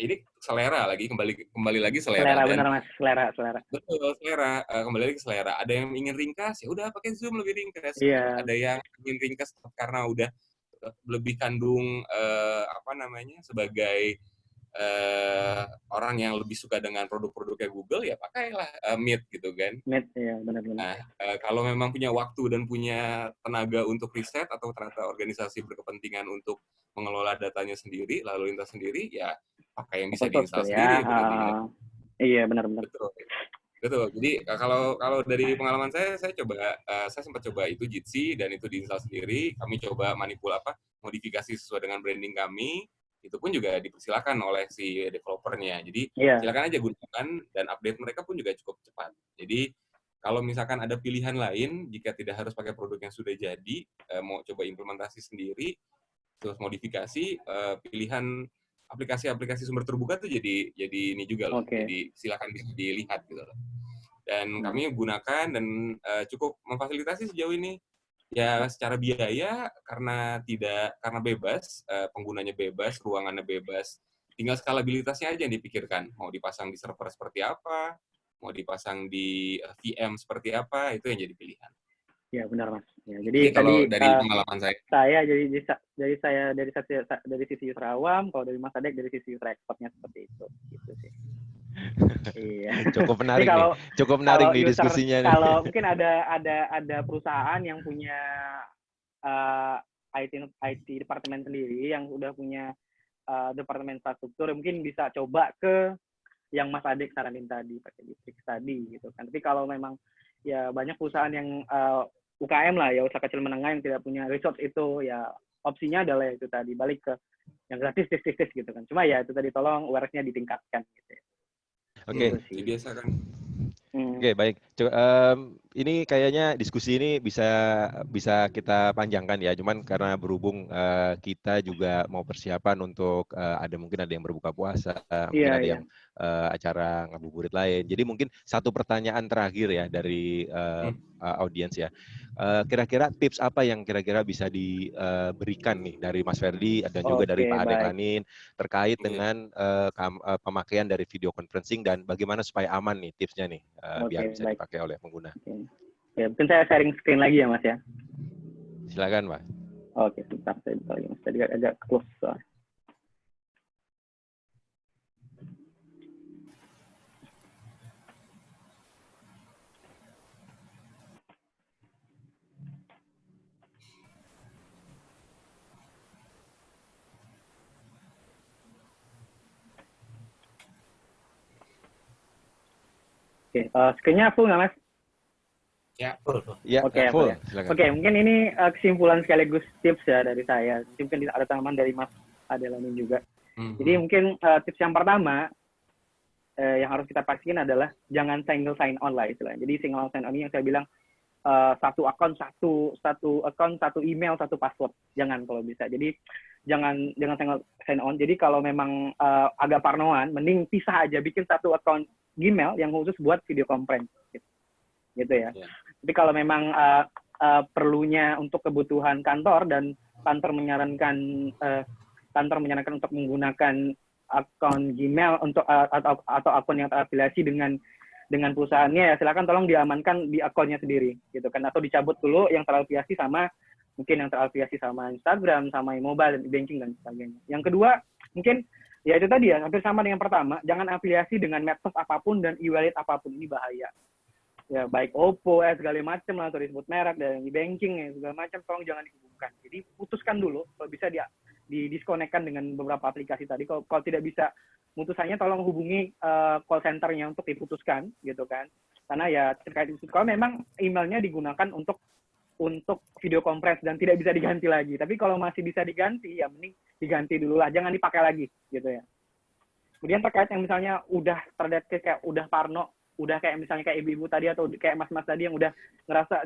ini selera lagi, kembali lagi selera. Benar Mas, selera. Betul, selera. Kembali lagi ke selera. Ada yang ingin ringkas, ya udah pakai Zoom lebih ringkas. Ada yang ingin ringkas karena udah lebih kandung sebagai orang yang lebih suka dengan produk-produknya Google, ya pakailah Meet gitu kan. Meet, ya benar-benar. Nah, kalau memang punya waktu dan punya tenaga untuk riset atau ternyata organisasi berkepentingan untuk mengelola datanya sendiri, lalu lintas sendiri, ya pakai yang bisa diinstal sendiri. Iya, benar-benar. Betul. Jadi kalau dari pengalaman saya sempat coba itu Jitsi dan itu diinstal sendiri. Kami coba modifikasi sesuai dengan branding kami. Itu pun juga dipersilakan oleh si developernya. Jadi silakan aja gunakan dan update mereka pun juga cukup cepat. Jadi kalau misalkan ada pilihan lain, jika tidak harus pakai produk yang sudah jadi, mau coba implementasi sendiri, terus modifikasi, pilihan aplikasi-aplikasi sumber terbuka tuh jadi ini juga loh. Jadi silakan dilihat gitu loh. Dan kami gunakan dan cukup memfasilitasi sejauh ini. Ya secara biaya karena bebas, penggunanya bebas, ruangannya bebas, tinggal skalabilitasnya aja yang dipikirkan. Mau dipasang di server seperti apa, mau dipasang di VM seperti apa, itu yang jadi pilihan. Ya benar Mas. Ya, jadi kalau tadi dari pengalaman saya dari sisi user awam, kalau dari Mas Adek dari sisi user expertnya seperti itu, gitu sih. Iya. Cukup menarik nih diskusinya nih. Kalau mungkin ada perusahaan yang punya IT departemen sendiri yang udah punya departemen infrastruktur, mungkin bisa coba ke yang Mas Adek saranin tadi, pakai Bitrix tadi gitu kan. Tapi kalau memang ya banyak perusahaan yang UKM lah ya, usaha kecil menengah yang tidak punya resource itu, ya opsinya adalah itu tadi, balik ke yang gratis gitu kan. Cuma ya itu tadi, tolong awareness-nya ditingkatkan gitu ya. Oke. Dibiasakan. Oke, baik. Ini kayaknya diskusi ini bisa kita panjangkan ya. Cuman karena berhubung kita juga mau persiapan untuk mungkin ada yang berbuka puasa, mungkin ada yang acara ngabuburit lain. Jadi mungkin satu pertanyaan terakhir ya dari audiens ya. Kira-kira tips apa yang kira-kira bisa diberikan nih dari Mas Ferdi dan juga dari Pak Adek Lanin terkait dengan pemakaian dari video conferencing dan bagaimana supaya aman nih tipsnya nih biar bisa dipakai oleh pengguna. Ya, mungkin saya sharing screen lagi ya Mas ya. Silakan Pak. Oke, sebentar saya buka lagi Mas. Tadi agak close soalnya. Oke, screen-nya full nggak Mas? Ya, Ya, Oke, full. ya. Silakan. Oke, mungkin ini kesimpulan sekaligus tips ya dari saya. Mungkin ada tambahan dari Mas Adelanin juga. Jadi mungkin tips yang pertama yang harus kita pastikan adalah jangan single sign on lah istilahnya. Jadi single sign on ini yang saya bilang satu akun, satu email, satu password. Jangan kalau bisa. Jadi jangan single sign on. Jadi kalau memang agak parnoan, mending pisah aja, bikin satu akun Gmail yang khusus buat video conference. Gitu ya. Tapi kalau memang perlunya untuk kebutuhan kantor dan kantor menyarankan untuk menggunakan akun Gmail untuk atau akun yang terafiliasi dengan perusahaannya, ya silakan tolong diamankan di akunnya sendiri gitu kan, atau dicabut dulu yang terafiliasi sama Instagram, sama mobile banking dan sebagainya. Yang kedua mungkin ya itu tadi ya, hampir sama dengan pertama, jangan afiliasi dengan medsos apapun dan e-wallet apapun, ini bahaya. Ya baik Oppo segala macam lah, atau disebut merek dan e-banking segala macam, tolong jangan dihubungkan. Jadi putuskan dulu, kalau bisa didiskonekkan dengan beberapa aplikasi tadi. Kalau tidak bisa putusannya, tolong hubungi call center-nya untuk diputuskan gitu kan. Karena ya terkait itu, kalau memang emailnya digunakan untuk video conference dan tidak bisa diganti lagi. Tapi kalau masih bisa diganti, ya mending diganti dulu lah, jangan dipakai lagi gitu ya. Kemudian terkait yang misalnya udah terdeteksi kayak udah parno, udah kayak misalnya kayak ibu-ibu tadi atau kayak mas-mas tadi yang udah ngerasa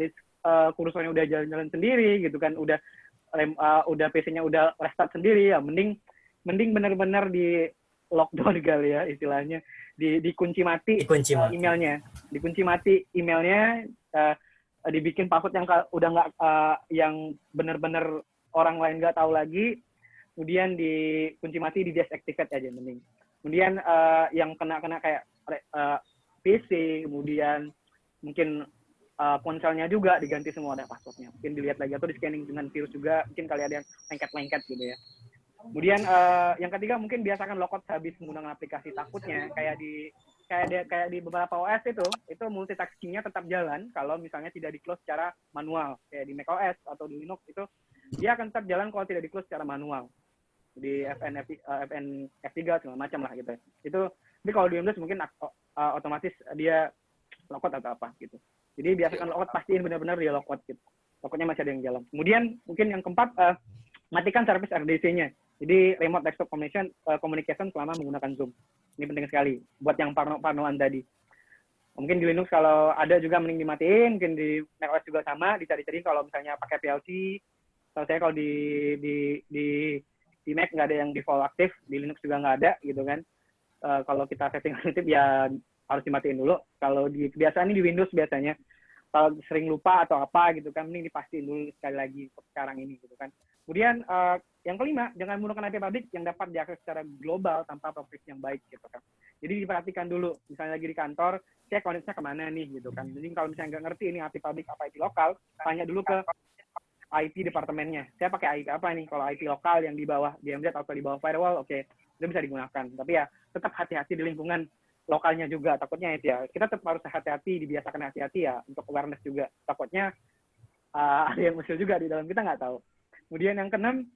kursornya udah jalan-jalan sendiri gitu kan, udah PC-nya udah restart sendiri, ya mending benar-benar di lockdown kali ya istilahnya, dikunci mati emailnya, dibikin password yang udah nggak yang benar-benar orang lain nggak tahu lagi, kemudian dikunci mati, di deactivate aja mending. Kemudian yang kena kayak PC, kemudian mungkin ponselnya juga diganti semua ada passwordnya, mungkin dilihat lagi atau di scanning dengan virus juga, mungkin kali ada yang lengket gitu ya. Kemudian yang ketiga mungkin biasakan logout habis menggunakan aplikasi. Takutnya kayak di beberapa OS itu multitasking-nya tetap jalan kalau misalnya tidak di close secara manual, kayak di macOS atau di Linux itu dia akan tetap jalan kalau tidak di close secara manual, di F3 segala macam lah gitu. Itu tapi kalau di Windows mungkin otomatis dia logout atau apa gitu. Jadi biasakan logout, pastiin benar-benar dia logout gitu. Logoutnya masih ada yang jalan. Kemudian mungkin yang keempat, matikan service RDC-nya. Jadi remote desktop communication selama menggunakan Zoom. Ini penting sekali buat yang parnoan tadi. Mungkin di Linux kalau ada juga mending dimatiin, mungkin di macOS juga sama, dicari-cari kalau misalnya pakai PLC. Kalau saya kalau di Mac nggak ada yang default aktif, di Linux juga nggak ada gitu kan. Kalau kita setting aktif ya harus dimatiin dulu. Kalau kebiasaan ini di Windows biasanya kalau sering lupa atau apa gitu kan, mending dipastiin dulu sekali lagi sekarang ini gitu kan. Kemudian yang kelima, jangan menggunakan IP public yang dapat diakses secara global tanpa proteksi yang baik gitu kan. Jadi diperhatikan dulu, misalnya lagi di kantor, cek koneksinya kemana nih gitu kan. Jadi kalau misalnya nggak ngerti ini IP public apa IP lokal, tanya dulu ke IT departemennya. Saya pakai IP apa nih? Kalau IP lokal yang di bawah DMZ atau di bawah firewall, oke, itu bisa digunakan. Tapi ya tetap hati-hati di lingkungan lokalnya juga. Takutnya itu ya, kita tetap harus hati-hati, dibiasakan hati-hati ya untuk awareness juga. Takutnya ada yang muncul juga di dalam, kita nggak tahu. Kemudian yang keenam,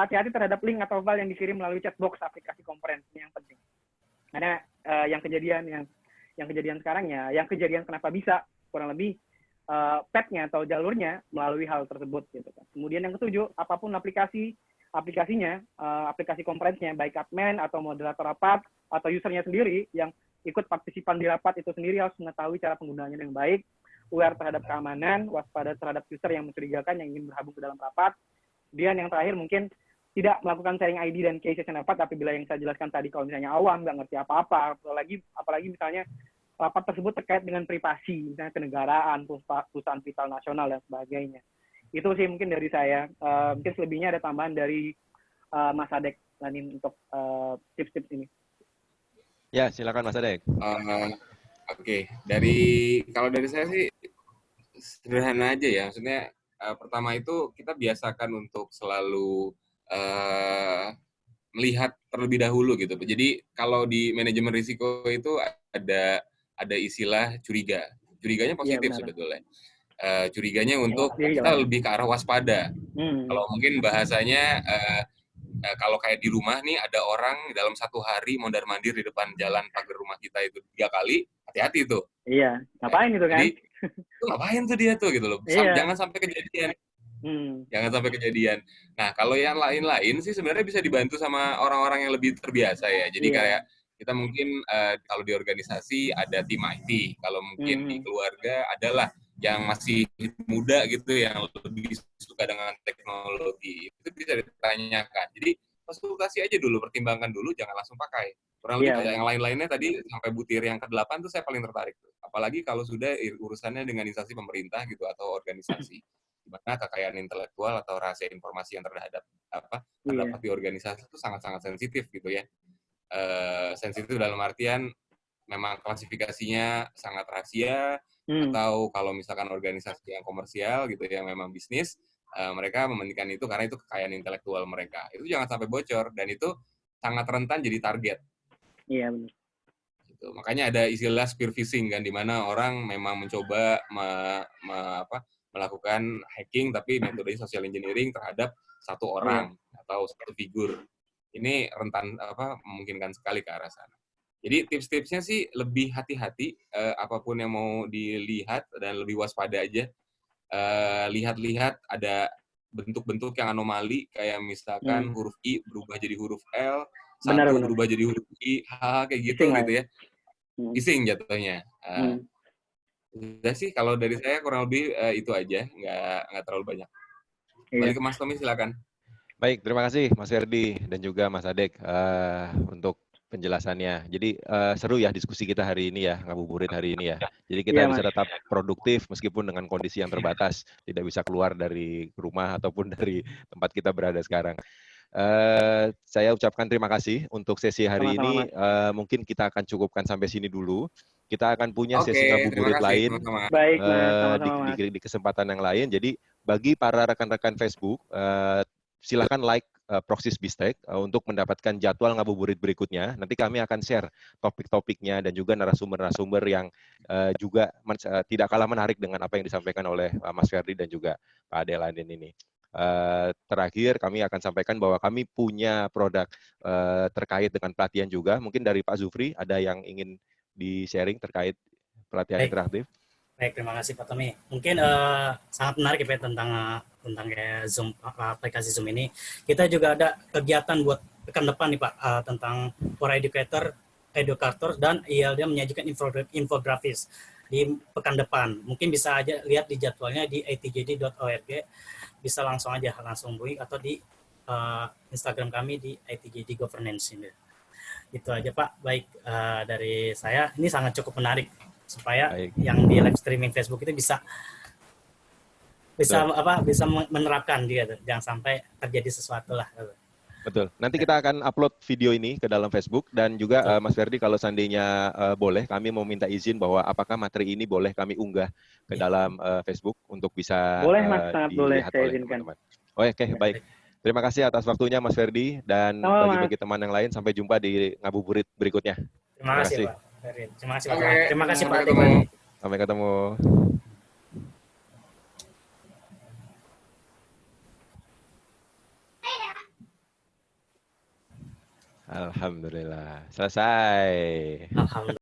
hati-hati terhadap link atau file yang dikirim melalui chatbox aplikasi conference, ini yang penting. Karena yang kejadian sekarang ya, yang kejadian kenapa bisa kurang lebih path-nya atau jalurnya melalui hal tersebut gitu kan. Kemudian yang ketujuh, apapun aplikasinya, aplikasi conference-nya, baik admin atau moderator rapat atau usernya sendiri yang ikut partisipan di rapat itu sendiri harus mengetahui cara penggunaannya yang baik, aware terhadap keamanan, waspada terhadap user yang mencurigakan yang ingin bergabung ke dalam rapat. Kemudian yang terakhir mungkin tidak melakukan sharing ID dan key session rapat, tapi bila yang saya jelaskan tadi kalau misalnya awam, nggak ngerti apa-apa, apalagi misalnya rapat tersebut terkait dengan privasi, misalnya kenegaraan, perusahaan vital nasional dan sebagainya. Itu sih mungkin dari saya. Mungkin selebihnya ada tambahan dari Mas Adek Lanin untuk tips-tips ini. Ya, silakan Mas Adek. Oke, kalau dari saya sih sederhana aja ya. Maksudnya pertama itu kita biasakan untuk selalu melihat terlebih dahulu gitu. Jadi kalau di manajemen risiko itu ada istilah curiga. Curiganya positif sebetulnya. Curiganya untuk kita lebih ke arah waspada. Kalau mungkin bahasanya kalau kayak di rumah nih ada orang dalam satu hari mondar-mandir di depan jalan pagar rumah kita itu 3 kali hati-hati tuh. Iya, ngapain itu kan? Jadi, itu ngapain tuh dia tuh gitu loh. Iya. Jangan sampai kejadian. Jangan sampai kejadian. Nah, kalau yang lain-lain sih sebenarnya bisa dibantu sama orang-orang yang lebih terbiasa ya. Jadi kayak kita mungkin kalau di organisasi ada tim IT, kalau mungkin di keluarga adalah yang masih muda gitu yang lebih suka dengan teknologi. Itu bisa ditanyakan. Jadi konsultasi aja dulu, pertimbangkan dulu, jangan langsung pakai. Kurang lebih kayak yang lain-lainnya tadi sampai butir yang ke-8 tuh saya paling tertarik tuh. Apalagi kalau sudah urusannya dengan instansi pemerintah gitu atau organisasi. Di mana kekayaan intelektual atau rahasia informasi yang terdapat di organisasi itu sangat-sangat sensitif gitu ya. Sensitif dalam artian memang klasifikasinya sangat rahasia, atau kalau misalkan organisasi yang komersial gitu yang memang bisnis, mereka mementingkan itu karena itu kekayaan intelektual mereka. Itu jangan sampai bocor dan itu sangat rentan jadi target. Iya benar. Gitu. Makanya ada istilah spear phishing kan, di mana orang memang mencoba melakukan hacking tapi metode social engineering terhadap satu orang atau satu figur. Ini rentan memungkinkan sekali ke arah sana. Jadi tips-tipsnya sih lebih hati-hati apapun yang mau dilihat dan lebih waspada aja. Lihat-lihat ada bentuk-bentuk yang anomali kayak misalkan huruf I berubah jadi huruf L, satu berubah jadi huruf I, kayak gitu gitu ya. Phishing jatuhnya. Udah sih kalau dari saya kurang lebih itu aja, nggak terlalu banyak. Balik ke Mas Tommy silakan. Baik, terima kasih Mas Ferdi dan juga Mas Adek untuk penjelasannya. Jadi seru ya diskusi kita hari ini ya, ngabuburit hari ini ya. Jadi kita bisa tetap produktif meskipun dengan kondisi yang terbatas, tidak bisa keluar dari rumah ataupun dari tempat kita berada sekarang. Saya ucapkan terima kasih untuk sesi hari ini. Mungkin kita akan cukupkan sampai sini dulu. Kita akan punya sesi ngabuburit lain di kesempatan yang lain. Jadi bagi para rekan-rekan Facebook, silakan like Proxys Bistek untuk mendapatkan jadwal ngabuburit berikutnya. Nanti kami akan share topik-topiknya dan juga narasumber-narasumber yang juga tidak kalah menarik dengan apa yang disampaikan oleh Mas Ferdi dan juga Pak Ade Landin ini. Terakhir kami akan sampaikan bahwa kami punya produk terkait dengan pelatihan juga. Mungkin dari Pak Zufri ada yang ingin di-sharing terkait pelatihan interaktif. Baik, terima kasih Pak Tommy. Mungkin sangat menarik ya Pak tentang kayak Zoom, aplikasi Zoom ini. Kita juga ada kegiatan buat pekan depan nih Pak tentang for educator dan ILD menyajikan infografis di pekan depan. Mungkin bisa aja lihat di jadwalnya di itjd.org. Bisa langsung hubungi atau di Instagram kami di itjd governance ini. Itu aja Pak. Baik dari saya. Ini sangat cukup menarik supaya yang di live streaming Facebook itu bisa menerapkan dia tuh. Jangan sampai terjadi sesuatu lah. Betul. Nanti kita akan upload video ini ke dalam Facebook dan juga Mas Ferdi kalau seandainya boleh kami mau minta izin bahwa apakah materi ini boleh kami unggah ke dalam Facebook untuk bisa boleh Mas, sangat boleh saya izinkan. Oke, baik. Terima kasih atas waktunya Mas Ferdi dan bagi teman yang lain sampai jumpa di ngabuburit berikutnya. Terima kasih Pak. Terima kasih Pak. Terima kasih Pak. Sampai ketemu. Alhamdulillah. Selesai. Alhamdulillah.